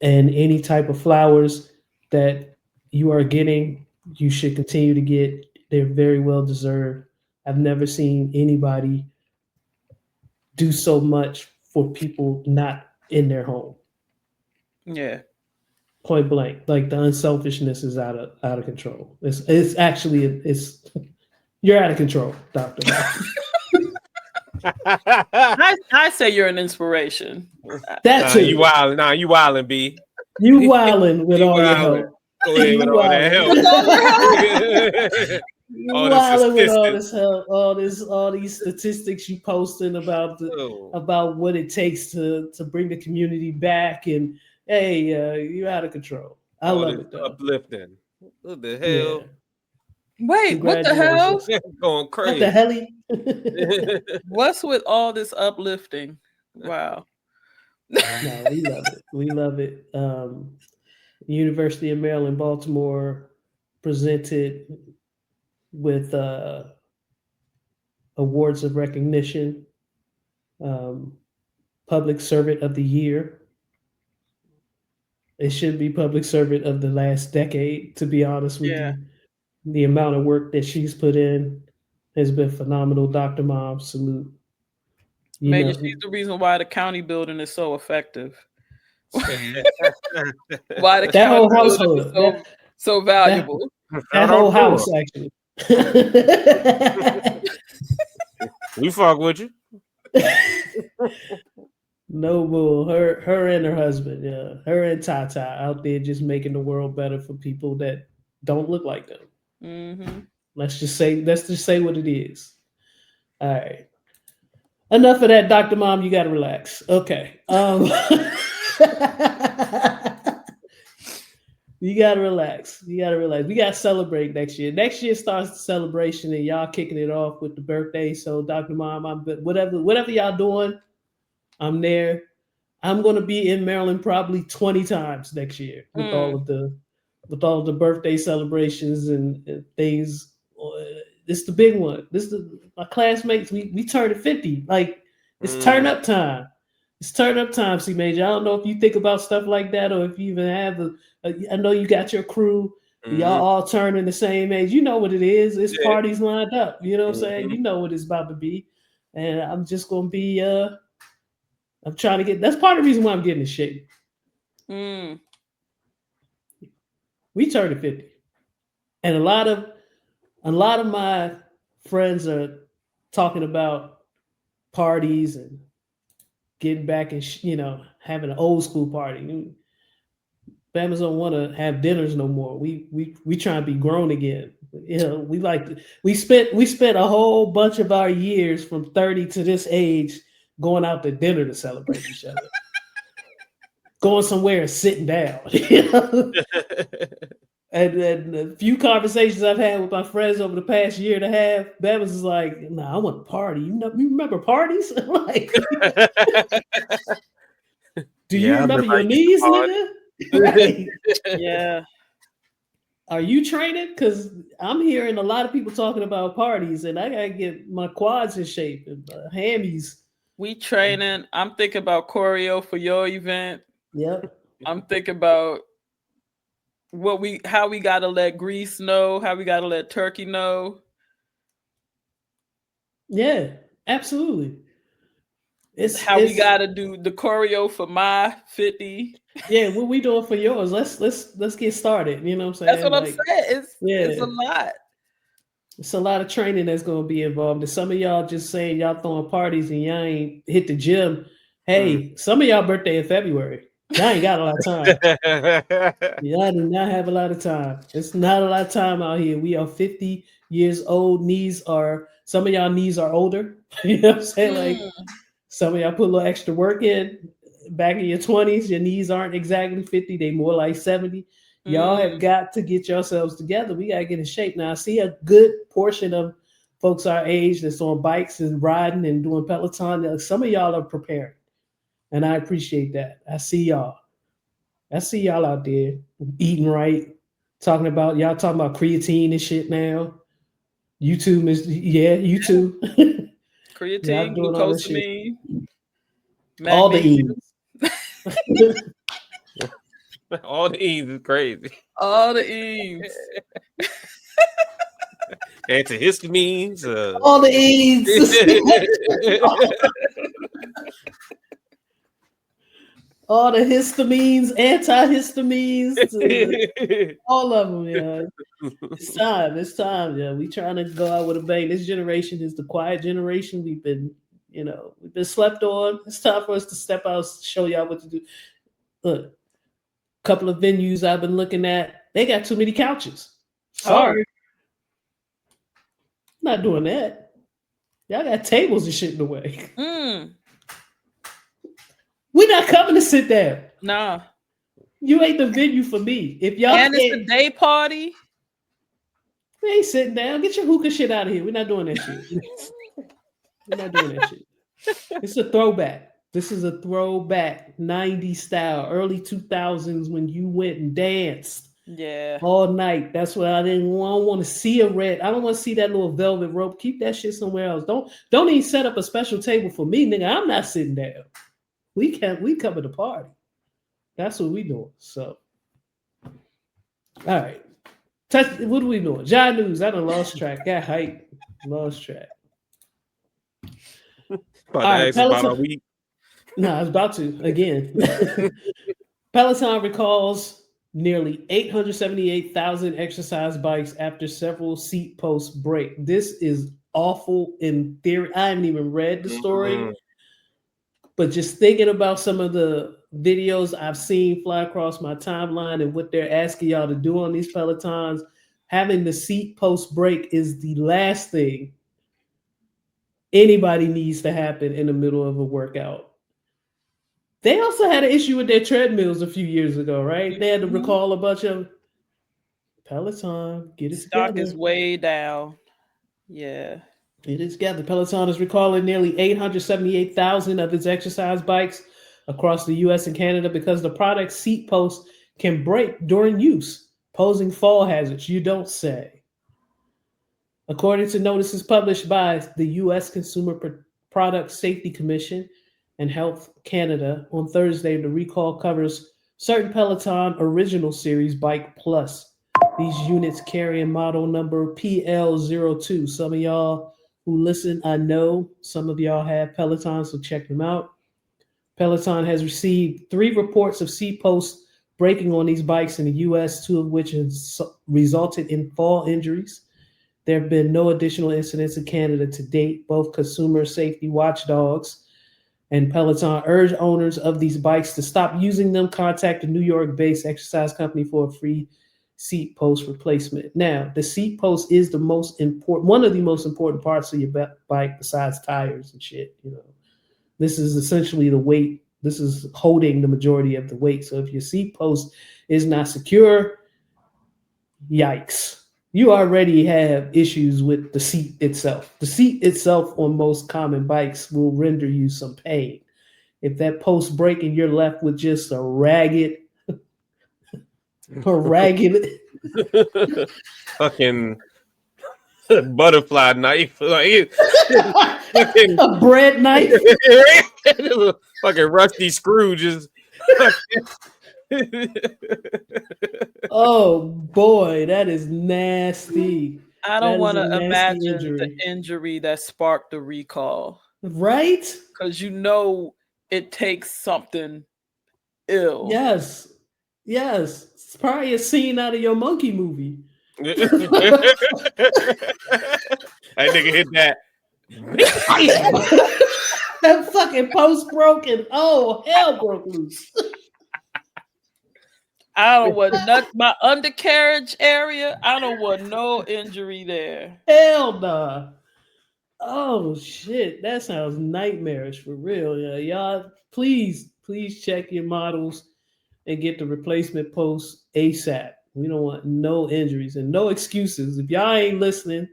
And any type of flowers that you are getting, you should continue to get. They're very well deserved. I've never seen anybody do so much for people not in their home. Yeah. Point blank. Like the unselfishness is out of control. It's actually you're out of control, Doctor. I say you're an inspiration. That's you wildin'. Nah, you wildin', B. You wildin' with all your help. Go ahead with all that help. You wildin' with all this help, all these statistics you posting about about what it takes to bring the community back, and hey, you're out of control. I love it though. Uplifting. What the hell? Yeah. Wait, what the hell? Going crazy. What the hell? What's with all this uplifting? Wow. No, we love it. We love it. University of Maryland, Baltimore presented with awards of recognition, Public Servant of the Year. It should be Public Servant of the last decade, to be honest with you. The amount of work that she's put in has been phenomenal. Dr. Mom, salute. Major, she's the reason why the county building is so effective. Why the that whole county household, building is so valuable. That whole house, actually. We fuck with you. No bull. Her and her husband, yeah. Her and Tata out there just making the world better for people that don't look like them. Mm-hmm. Let's just say what it is. All right. Enough of that, Dr. Mom. You gotta relax. Okay. You gotta relax. We gotta celebrate next year. Next year starts the celebration, and y'all kicking it off with the birthday. So, Dr. Mom, whatever y'all doing, I'm there. I'm gonna be in Maryland probably 20 times next year with all of the birthday celebrations and things. This is the big one. My classmates. We turned 50. Like it's turn up time. It's turn up time, C Major. I don't know if you think about stuff like that or if you even have I know you got your crew. Y'all all turning the same age. You know what it is. It's parties lined up. You know what I'm saying? You know what it's about to be. And I'm just gonna be I'm trying to get. That's part of the reason why I'm getting in shape. We turned 50, and a lot of my friends are talking about parties and getting back and having an old school party. Families don't want to have dinners no more. We try to be grown again. We spent a whole bunch of our years from 30 to this age going out to dinner to celebrate each other. Going somewhere and sitting down. And a few conversations I've had with my friends over the past year and a half, Babs is like, "Nah, I want to party. You remember parties? Like, do you remember your knees, nigga? Right. Yeah. Are you training? Because I'm hearing a lot of people talking about parties, and I gotta get my quads in shape and hammies. We training. I'm thinking about choreo for your event. Yep. I'm thinking about how we gotta let Greece know, how we gotta let Turkey know. Yeah, absolutely. We gotta do the choreo for my 50. Yeah, what we doing for yours? Let's get started. You know what I'm saying? That's what I'm saying. It's a lot. It's a lot of training that's going to be involved. And some of y'all just saying y'all throwing parties and y'all ain't hit the gym. Hey, some of y'all birthday in February. Y'all ain't got a lot of time. Y'all do not have a lot of time. It's not a lot of time out here. We are 50 years old. Some of y'all knees are older. You know what I'm saying? Like some of y'all put a little extra work in. Back in your 20s, your knees aren't exactly 50. They more like 70. Y'all have got to get yourselves together. We got to get in shape. Now, I see a good portion of folks our age that's on bikes and riding and doing Peloton. Some of y'all are preparing, and I appreciate that. I see y'all out there eating right, talking about creatine and shit now. YouTube is, YouTube. Creatine, glucosamine, all the E's. All the E's is crazy. All the E's. Antihistamines. All the E's. All the histamines, antihistamines, all of them. Yeah, it's time. Yeah, we trying to go out with a bang. This generation is the quiet generation. We've been slept on. It's time for us to step out, show y'all what to do. Look, a couple of venues I've been looking at, they got too many couches. Sorry, not doing that. Y'all got tables and shit in the way. We're not coming to sit down. Nah. You ain't the venue for me. If y'all it's a day party. We ain't sitting down. Get your hookah shit out of here. We're not doing that shit. We're not doing that shit. It's a throwback. This is a throwback, 90s style, early 2000s when you went and danced Yeah. all night. That's what I didn't want. I don't want to see a red. I don't want to see that little velvet rope. Keep that shit somewhere else. Don't even set up a special table for me, nigga. I'm not sitting down. We cover the party. That's what we doing. So, all right. What are we doing? John News. I done lost track. Got hype. Lost track. About All to right, ask about a Peloton. week. No, I was about to again. Peloton recalls nearly 878,000 exercise bikes after several seat posts break. This is awful in theory. I haven't even read the story, but just thinking about some of the videos I've seen fly across my timeline and what they're asking y'all to do on these Pelotons, having the seat post break is the last thing anybody needs to happen in the middle of a workout. They also had an issue with their treadmills a few years ago, right? They had to recall a bunch of Peloton, get it Stock together. is way down. Yeah. It is together. Peloton is recalling nearly 878,000 of its exercise bikes across the US and Canada because the product's seat posts can break during use, posing fall hazards. You don't say. According to notices published by the US Consumer Product Safety Commission and Health Canada on Thursday, the recall covers certain Peloton Original Series Bike Plus. These units carry a model number PL02. Some of y'all who listen, I know some of y'all have Peloton, so check them out. Peloton has received 3 reports of seat posts breaking on these bikes in the US, 2 of which has resulted in fall injuries. There have been no additional incidents in Canada to date. Both consumer safety watchdogs and Peloton urge owners of these bikes to stop using them. Contact the New York-based exercise company for a free seat post replacement. Now, the seat post is the most important, one of the most important parts of your bike besides tires and shit. You know, this is essentially the weight. This is holding the majority of the weight. So if your seat post is not secure, yikes. You already have issues with the seat itself. The seat itself on most common bikes will render you some pain. If that post break and you're left with just a ragged fucking butterfly knife, like fucking a bread knife, fucking rusty screw, just. Oh boy, that is nasty. I don't want to imagine injury. the injury that sparked the recall. Right? Because you know it takes something ill. Yes. Yes. It's probably a scene out of your monkey movie. That nigga hit that. That fucking post broken. Oh, hell broke loose. I don't want my undercarriage area. I don't want no injury there. Hell nah. Oh shit, that sounds nightmarish for real. Yeah, y'all, please check your models and get the replacement post ASAP. We don't want no injuries and no excuses. If y'all ain't listening,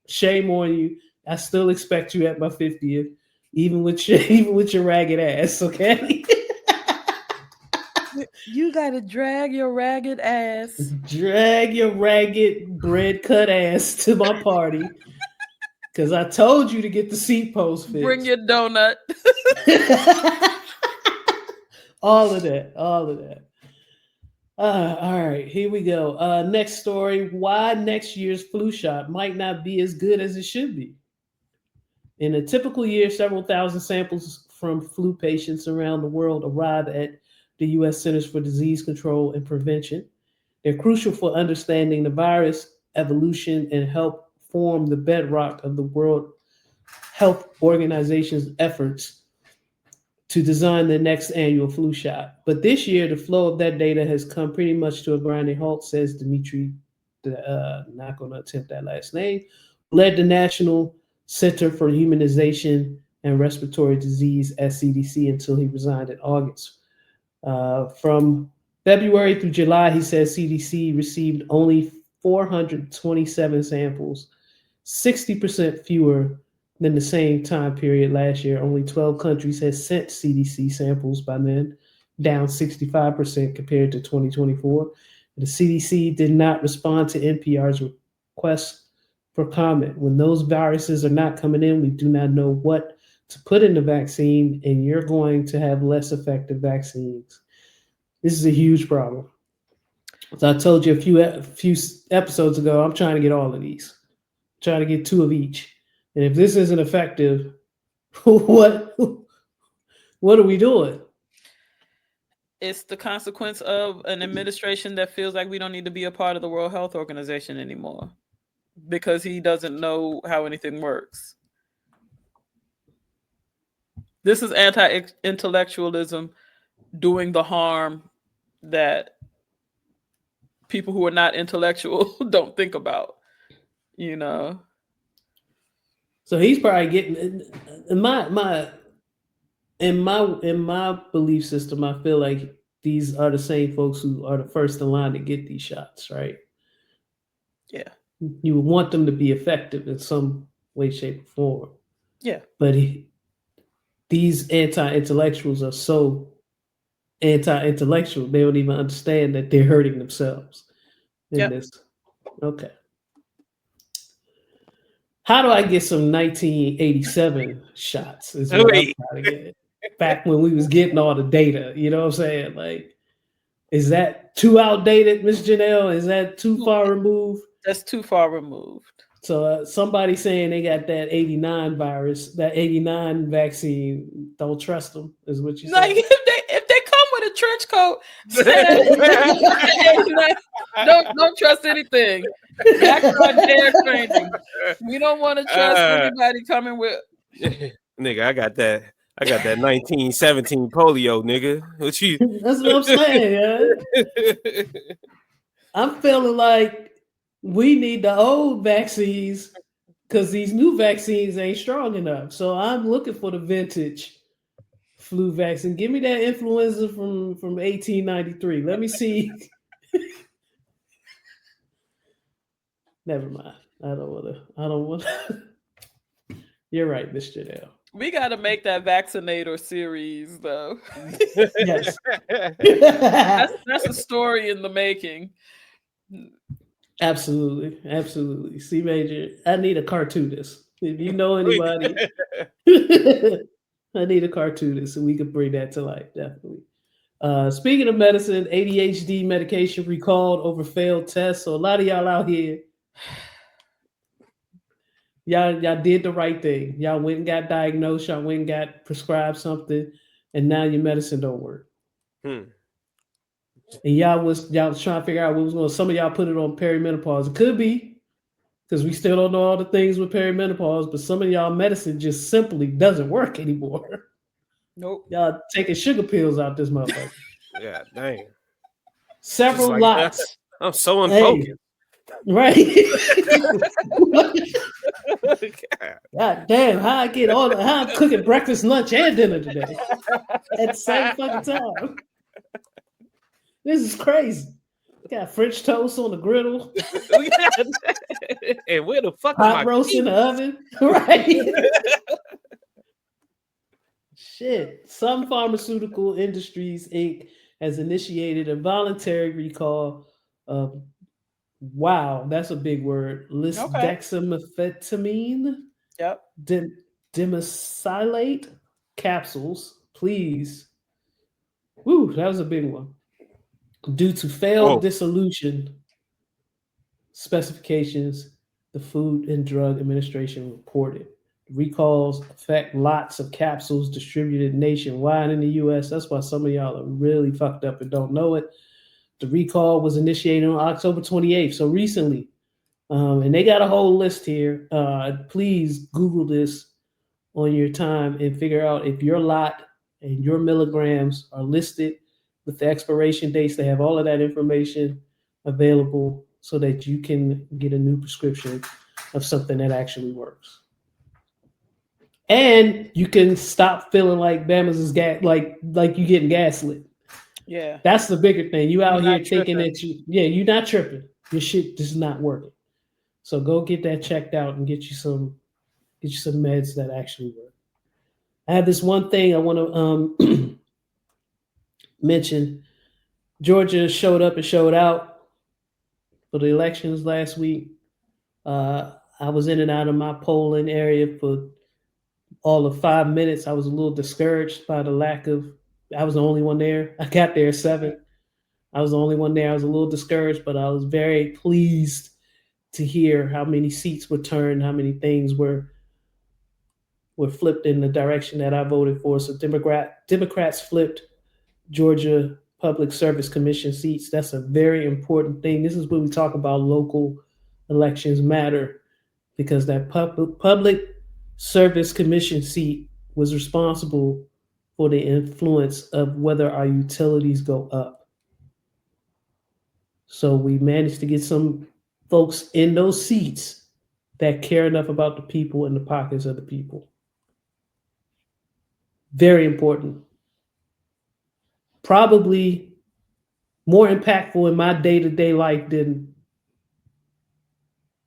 shame on you. I still expect you at my 50th, even with your ragged ass. Okay. You gotta drag your ragged ass. Drag your ragged bread cut ass to my party. Cause I told you to get the seat post fixed. Bring your donut. All of that. All right, here we go. Next story. Why next year's flu shot might not be as good as it should be. In a typical year, several thousand samples from flu patients around the world arrive at the U.S. Centers for Disease Control and Prevention. They're crucial for understanding the virus evolution and help form the bedrock of the World Health Organization's efforts to design the next annual flu shot. But this year, the flow of that data has come pretty much to a grinding halt, says Dimitri, not going to attempt that last name, led the National Center for Immunization and Respiratory Disease at CDC until he resigned in August. From February through July, he says CDC received only 427 samples, 60% fewer Then the same time period last year, only 12 countries had sent CDC samples by then, down 65% compared to 2024. The CDC did not respond to NPR's request for comment. When those viruses are not coming in, we do not know what to put in the vaccine, and you're going to have less effective vaccines. This is a huge problem. As I told you a few episodes ago, I'm trying to get all of these. I'm trying to get 2 of each. And if this isn't effective, what what are we doing? It's the consequence of an administration that feels like we don't need to be a part of the World Health Organization anymore because he doesn't know how anything works. This is anti-intellectualism doing the harm that people who are not intellectual don't think about, you know. So he's probably getting in my belief system. I feel like these are the same folks who are the first in line to get these shots, right? Yeah. You would want them to be effective in some way, shape, or form. Yeah. But these anti-intellectuals are so anti-intellectual, they don't even understand that they're hurting themselves in this. Okay. How do I get some 1987 shots? Is what I'm trying to get. Back when we was getting all the data, you know what I'm saying? Like, is that too outdated, Miss Janelle? Is that too far removed? That's too far removed. So somebody saying they got that 89 virus, that 89 vaccine, don't trust them, is what you like say. If they come with a trench coat, don't trust anything. Background dare training. We don't want to trust anybody coming with. Nigga, I got that 1917 polio, nigga. What you? That's what I'm saying, yeah. I'm feeling like we need the old vaccines because these new vaccines ain't strong enough. So I'm looking for the vintage flu vaccine. Give me that influenza from 1893. Let me see. Never mind. I don't want to. You're right, Miss Janelle. We got to make that vaccinator series, though. Yes. That's a story in the making. Absolutely. C Major, I need a cartoonist. If you know anybody, I need a cartoonist so we can bring that to life, definitely. Speaking of medicine, ADHD medication recalled over failed tests. So a lot of y'all out here, y'all did the right thing. Y'all went and got diagnosed. Y'all went and got prescribed something, and now your medicine don't work. And y'all was trying to figure out what was going. Some of y'all put it on perimenopause. It could be because we still don't know all the things with perimenopause, but some of y'all medicine just simply doesn't work anymore. Nope. Y'all taking sugar pills out this motherfucker. Yeah, dang. Several like lots. That. I'm so unfocused. Hey. Right. God damn, how I'm cooking breakfast, lunch, and dinner today at the same fucking time. This is crazy. Got French toast on the griddle. And where the fuck hot roast in the oven? Right. Shit. Some Pharmaceutical Industries Inc. has initiated a voluntary recall of that's a big word. Lisdexamfetamine. Yep. Dimesylate capsules. Please. Woo, that was a big one. Due to failed dissolution specifications, the Food and Drug Administration reported. Recalls affect lots of capsules distributed nationwide in the U.S. That's why some of y'all are really fucked up and don't know it. The recall was initiated on October 28th, so recently. And they got a whole list here. Please Google this on your time and figure out if your lot and your milligrams are listed with the expiration dates. They have all of that information available so that you can get a new prescription of something that actually works. And you can stop feeling like Bama's is like you getting gaslit. Yeah. That's the bigger thing. You out here thinking that you're not tripping. Your shit is not working. So go get that checked out and get you some Get you some meds that actually work. I have this one thing I want to mention. Georgia showed up and showed out for the elections last week. I was in and out of my polling area for all of 5 minutes. I was a little discouraged by the lack of. I was the only one there. I got there at 7. I was the only one there. I was a little discouraged, but I was very pleased to hear how many seats were turned, how many things were flipped in the direction that I voted for. So Democrats flipped Georgia Public Service Commission seats. That's a very important thing. This is when we talk about local elections matter, because that public service commission seat was responsible for the influence of whether our utilities go up. So we managed to get some folks in those seats that care enough about the people and the pockets of the people. Very important. Probably more impactful in my day-to-day life than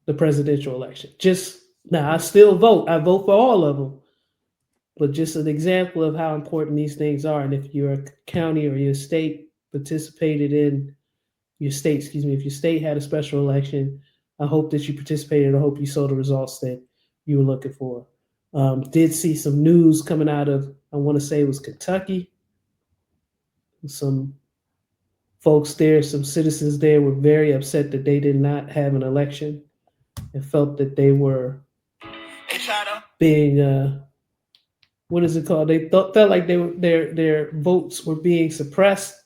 the presidential election. Just now, I still vote. I vote for all of them. But just an example of how important these things are. And if your county or your state participated in your state, excuse me, if your state had a special election, I hope that you participated. I hope you saw the results that you were looking for. Did see some news coming out of, I want to say it was Kentucky. Some folks there, some citizens there were very upset that they did not have an election and felt that they were being what is it called? They felt like their votes were being suppressed.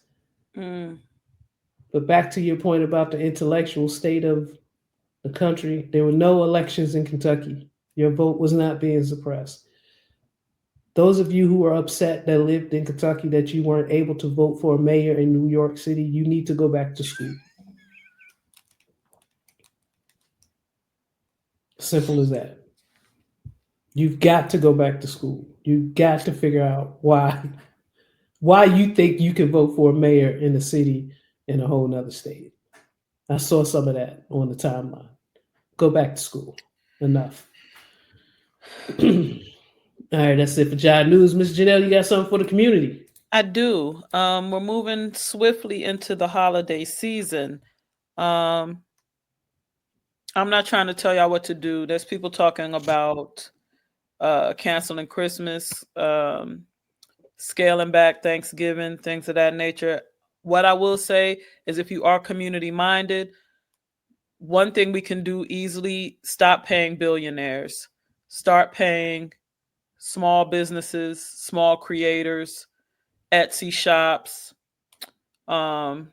But back to your point about the intellectual state of the country, there were no elections in Kentucky. Your vote was not being suppressed. Those of you who are upset that lived in Kentucky that you weren't able to vote for a mayor in New York City, you need to go back to school. Simple as that. You've got to go back to school. You've got to figure out why you think you can vote for a mayor in a city in a whole nother state. I saw some of that on the timeline. Go back to school. Enough. All right, that's it for Jive News. Ms. Janelle, you got something for the community? I do. We're moving swiftly into the holiday season. I'm not trying to tell y'all what to do. There's people talking about canceling Christmas, scaling back Thanksgiving, things of that nature. What I will say is, if you are community minded, one thing we can do easily: stop paying billionaires, start paying small businesses, small creators, Etsy shops. And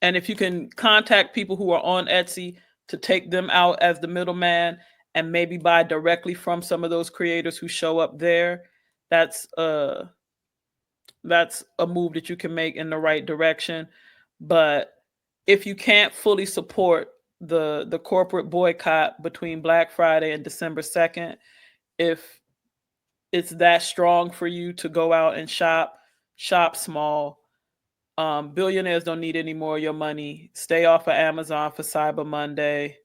if you can contact people who are on Etsy to take them out as the middleman and maybe buy directly from some of those creators who show up there, that's a move that you can make in the right direction. But if you can't fully support the corporate boycott between Black Friday and December 2nd, if it's that strong for you to go out and shop small. Billionaires don't need any more of your money. Stay off of Amazon for Cyber Monday.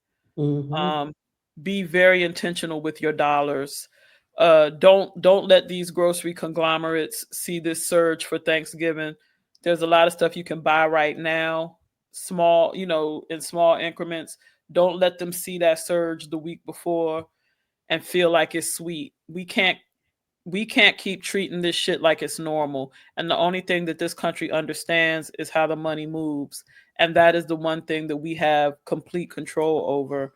Be very intentional with your dollars. Don't let these grocery conglomerates see this surge for Thanksgiving. There's a lot of stuff you can buy right now, small, in small increments. Don't let them see that surge the week before and feel like it's sweet. We can't keep treating this shit like it's normal. And the only thing that this country understands is how the money moves. And that is the one thing that we have complete control over.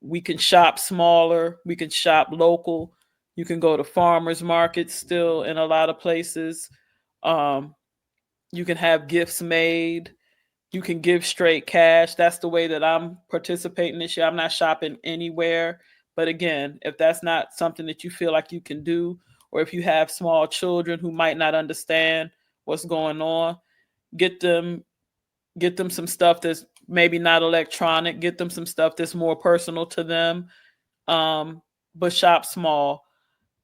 We can shop smaller. We can shop local. You can go to farmers markets still in a lot of places. You can have gifts made. You can give straight cash. That's the way that I'm participating this year. I'm not shopping anywhere. But again, if that's not something that you feel like you can do, or if you have small children who might not understand what's going on, get them some stuff that's maybe not electronic. Get them some stuff that's more personal to them. But shop small.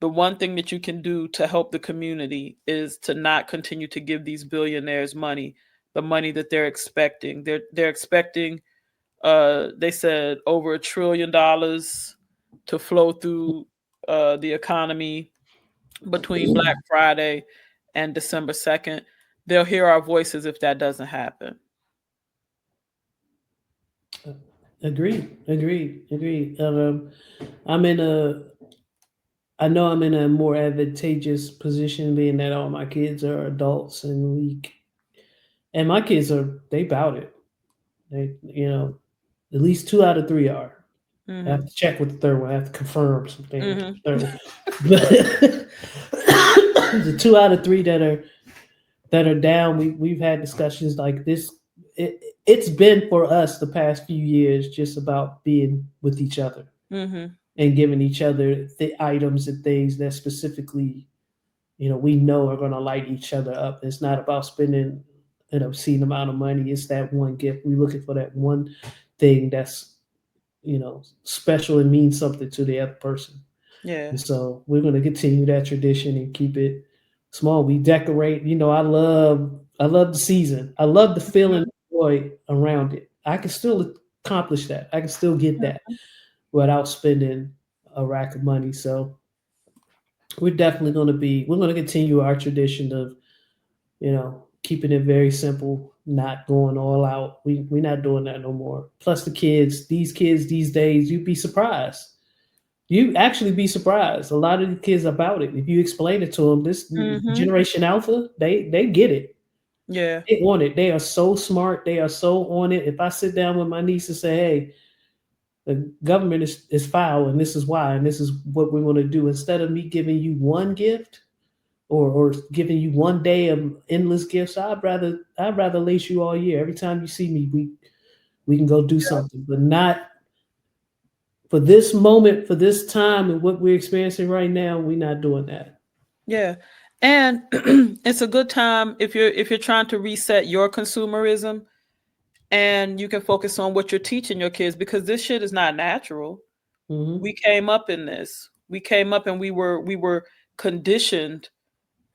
The one thing that you can do to help the community is to not continue to give these billionaires money, the money that they're expecting. They're expecting, they said, over $1 trillion to flow through the economy between Black Friday and December 2nd. They'll hear our voices if that doesn't happen. Agreed. I'm in a, I know I'm in a more advantageous position being that all my kids are adults and my kids they bout it. They, at least 2 out of 3 are. I have Mm-hmm. to check with the third one. I have to confirm some things. Mm-hmm. Third one. But the 2 out of 3 that are down, we've had discussions like this. It's been for us the past few years just about being with each other Mm-hmm. and giving each other the items and things that specifically, we know are going to light each other up. It's not about spending an obscene amount of money. It's that one gift. We're looking for that one thing that's, special and means something to the other person. Yeah. And so we're going to continue that tradition and keep it small. We decorate. I love the season. I love the feeling of joy around it. I can still accomplish that. I can still get that without spending a rack of money. So we're going to continue our tradition of, keeping it very simple, not going all out. We're not doing that no more. Plus these kids these days, you'd be surprised. You actually be surprised. A lot of the kids about it. If you explain it to them, this Mm-hmm. generation alpha, they get it. Yeah. They on it. They are so smart. They are so on it. If I sit down with my niece and say, "Hey, the government is foul, and this is why, and this is what we're going to do," instead of me giving you one gift or giving you one day of endless gifts, I'd rather lace you all year. Every time you see me, we can go do something, but not for this moment, for this time, and what we're experiencing right now. We're not doing that. Yeah. And it's a good time if you're trying to reset your consumerism, and you can focus on what you're teaching your kids, because this shit is not natural. Hmm. We came up in this. We came up and we were conditioned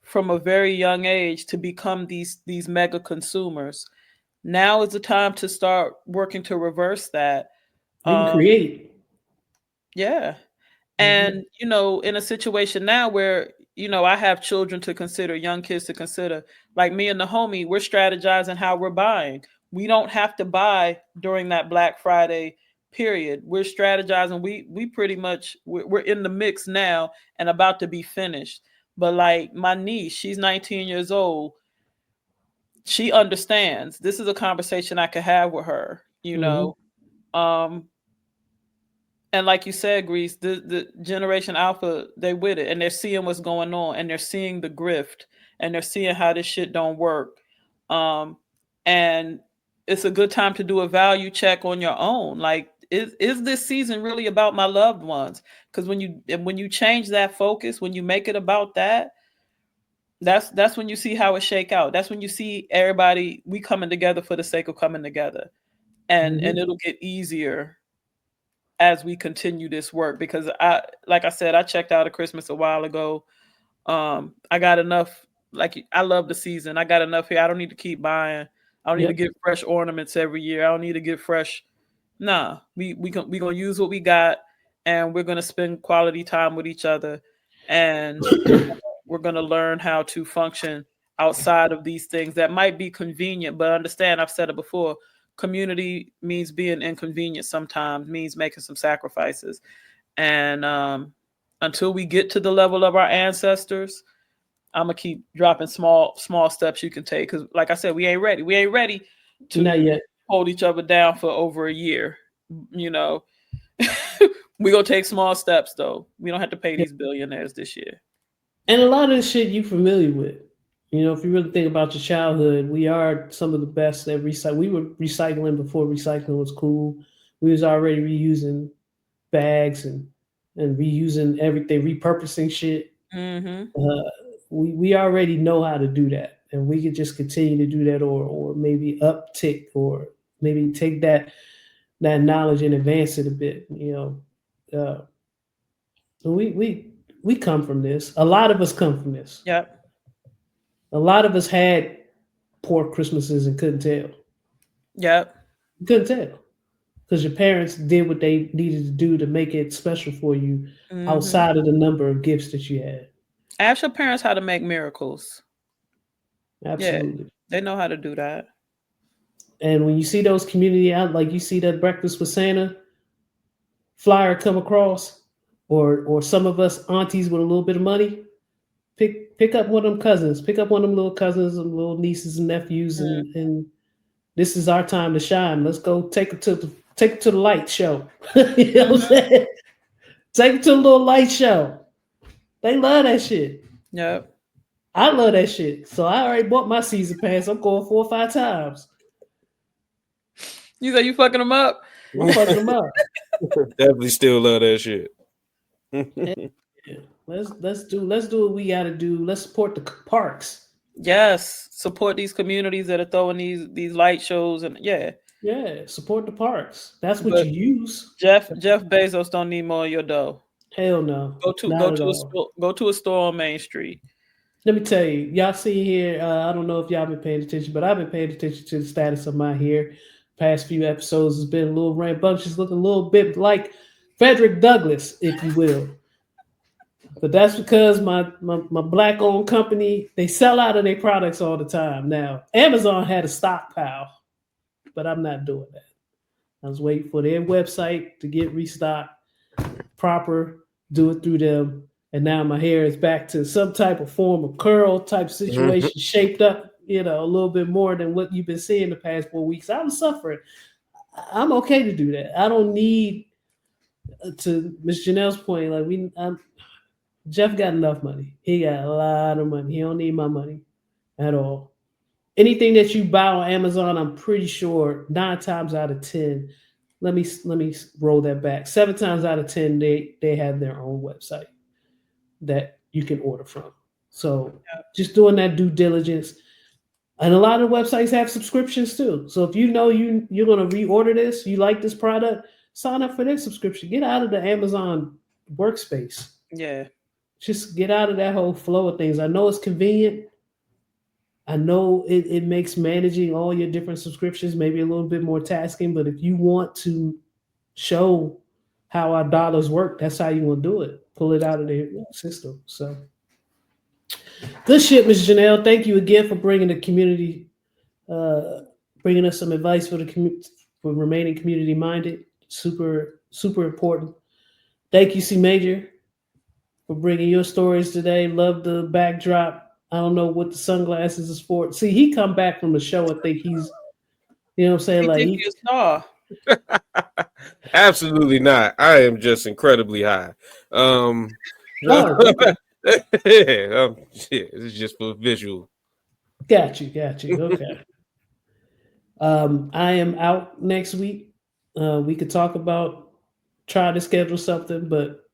from a very young age to become these mega consumers. Now is the time to start working to reverse that. We can Um, create. yeah. Hmm. And, in a situation now where, I have children to consider, young kids to consider, like me and the homie, we're strategizing how we're buying. We don't have to buy during that Black Friday period. We're strategizing. We pretty much, we're in the mix now and about to be finished. But like my niece, she's 19 years old. She understands. This is a conversation I could have with her. Hmm. Um, and like you said, Grease, the generation alpha, they with it, and they're seeing what's going on, and they're seeing the grift, and they're seeing how this shit don't work. Um, and it's a good time to do a value check on your own. Like, is this season really about my loved ones? Because when you change that focus, when you make it about that, that's when you see how it shake out. That's when you see everybody, we coming together for the sake of coming together, and Hmm. it'll get easier as we continue this work, because like I said, I checked out of Christmas a while ago. I got enough. Like, I love the season. I got enough here. I don't need to keep buying. I don't need to Yep. get fresh ornaments every year. I don't need to get fresh. Nah, we gonna use what we got, and we're gonna spend quality time with each other, and we're gonna learn how to function outside of these things that might be convenient. But understand, I've said it before. Community means being inconvenient sometimes, means making some sacrifices, and until we get to the level of our ancestors, I'm gonna keep dropping small steps you can take, because like I said, we ain't ready. We ain't ready Not to yet. hold each other down for over a year. you know we gonna take small steps, though. We don't have to pay Yeah. these billionaires this year. And a lot of this shit you familiar with. If you really think about your childhood, we are some of the best at recycle. We were recycling before recycling was cool. We was already reusing bags and reusing everything, repurposing shit. Mm-hmm. Uh, we already know how to do that, and we could just continue to do that, or maybe uptick, or maybe take that knowledge and advance it a bit. We come from this. A lot of us come from this. Yep. A lot of us had poor Christmases and couldn't tell. Yep. Couldn't tell. because your parents did what they needed to do to make it special for you Mm-hmm. outside of the number of gifts that you had. Ask your parents how to make miracles. Yeah, Absolutely. they know how to do that. And when you see those community out, like you see that Breakfast with Santa flyer come across, or some of us aunties with a little bit of money, pick up one of them cousins, pick up one of them little cousins and little nieces and nephews, and this is our time to shine. Let's go take it to the light show. You know what I'm Mm-hmm. saying? Take it to the little light show. They love that shit. Yep. I love that shit. So I already bought my season pass. I'm going 4 or 5 times. You say you fucking them up? I'm fucking them up. Definitely still love that shit. Yeah. Let's do what we got to do. Let's support the parks. Yes. Support these communities that are throwing these light shows and Yeah, support the parks. That's what But you use. Jeff Bezos don't need more of your dough. Hell no, Go to not go at to a all. store. Go to a store on Main Street. Let me tell you, y'all see here. I don't know if y'all been paying attention, but I've been paying attention to the status of my hair. Past few episodes has been a little rambunctious, looking a little bit like Frederick Douglass, if you will. But that's because my black owned company, they sell out of their products all the time. Now, Amazon had a stockpile, but I'm not doing that. I was waiting for their website to get restocked proper, do it through them. And now my hair is back to some type of form of curl type situation, shaped up, a little bit more than what you've been seeing the past 4 weeks. I was suffering. I'm okay to do that. I don't need to Miss Janelle's point. Jeff got enough money. He got a lot of money. He don't need my money at all. Anything that you buy on Amazon, I'm pretty sure 9 times out of 10. Let me roll that back. 7 times out of 10, they have their own website that you can order from. So just doing that due diligence. And a lot of websites have subscriptions too. So if you know you're going to reorder this, you like this product, sign up for their subscription. Get out of the Amazon workspace. Yeah. Just get out of that whole flow of things. I know it's convenient. I know it makes managing all your different subscriptions maybe a little bit more tasking, but if you want to show how our dollars work, that's how you want to do it. Pull it out of their system. So good shit, Ms. Janelle. Thank you again for bringing the community, bringing us some advice for for remaining community minded. Super, super important. Thank you, C Major, for bringing your stories today. Love the backdrop. I don't know what the sunglasses is for. See, he come back from the show. I think he's, you know what I'm saying? He Like think he a star. Absolutely not. I am just incredibly high. Oh, okay. Shit, it's just for visual. Got you. Okay. I am out next week. We could talk about try to schedule something, but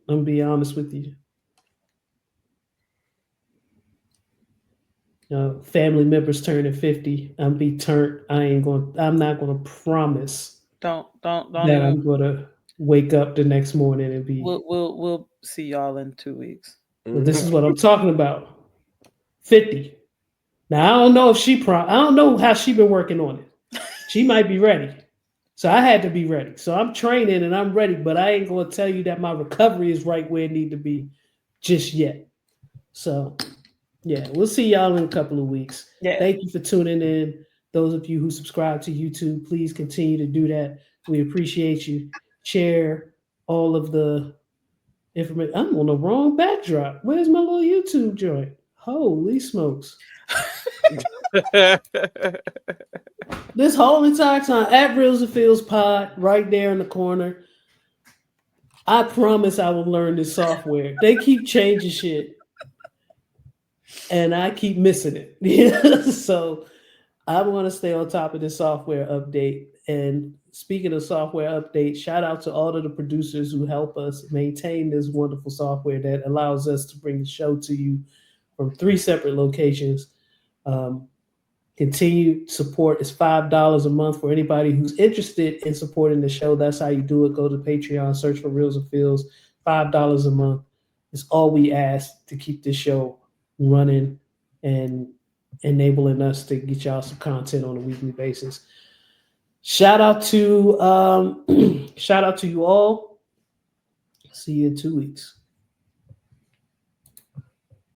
I'm gonna be honest with you. Family members turning 50. I'm not gonna promise Don't that even. I'm gonna wake up the next morning and be. We'll see y'all in 2 weeks. But this is what I'm talking about. 50. Now I don't know if I don't know how she been working on it. She might be ready. So I had to be ready. So I'm training and I'm ready, but I ain't gonna tell you that my recovery is right where it need to be just yet. So yeah, we'll see y'all in a couple of weeks. Yeah. Thank you for tuning in. Those of you who subscribe to YouTube, please continue to do that. We appreciate you. Share all of the information. I'm on the wrong backdrop. Where's my little YouTube joint? Holy smokes. This whole entire time at Reals&Feels Pod, right there in the corner. I promise I will learn this software. They keep changing shit. And I keep missing it. So I want to stay on top of this software update. And speaking of software update, shout out to all of the producers who help us maintain this wonderful software that allows us to bring the show to you from 3 separate locations. Continued support is $5 a month for anybody who's interested in supporting the show. That's how you do it. Go to Patreon, search for Reals&Feels. $5 a month is all we ask to keep this show running and enabling us to get y'all some content on a weekly basis. Shout out to shout out to you all. See you in 2 weeks.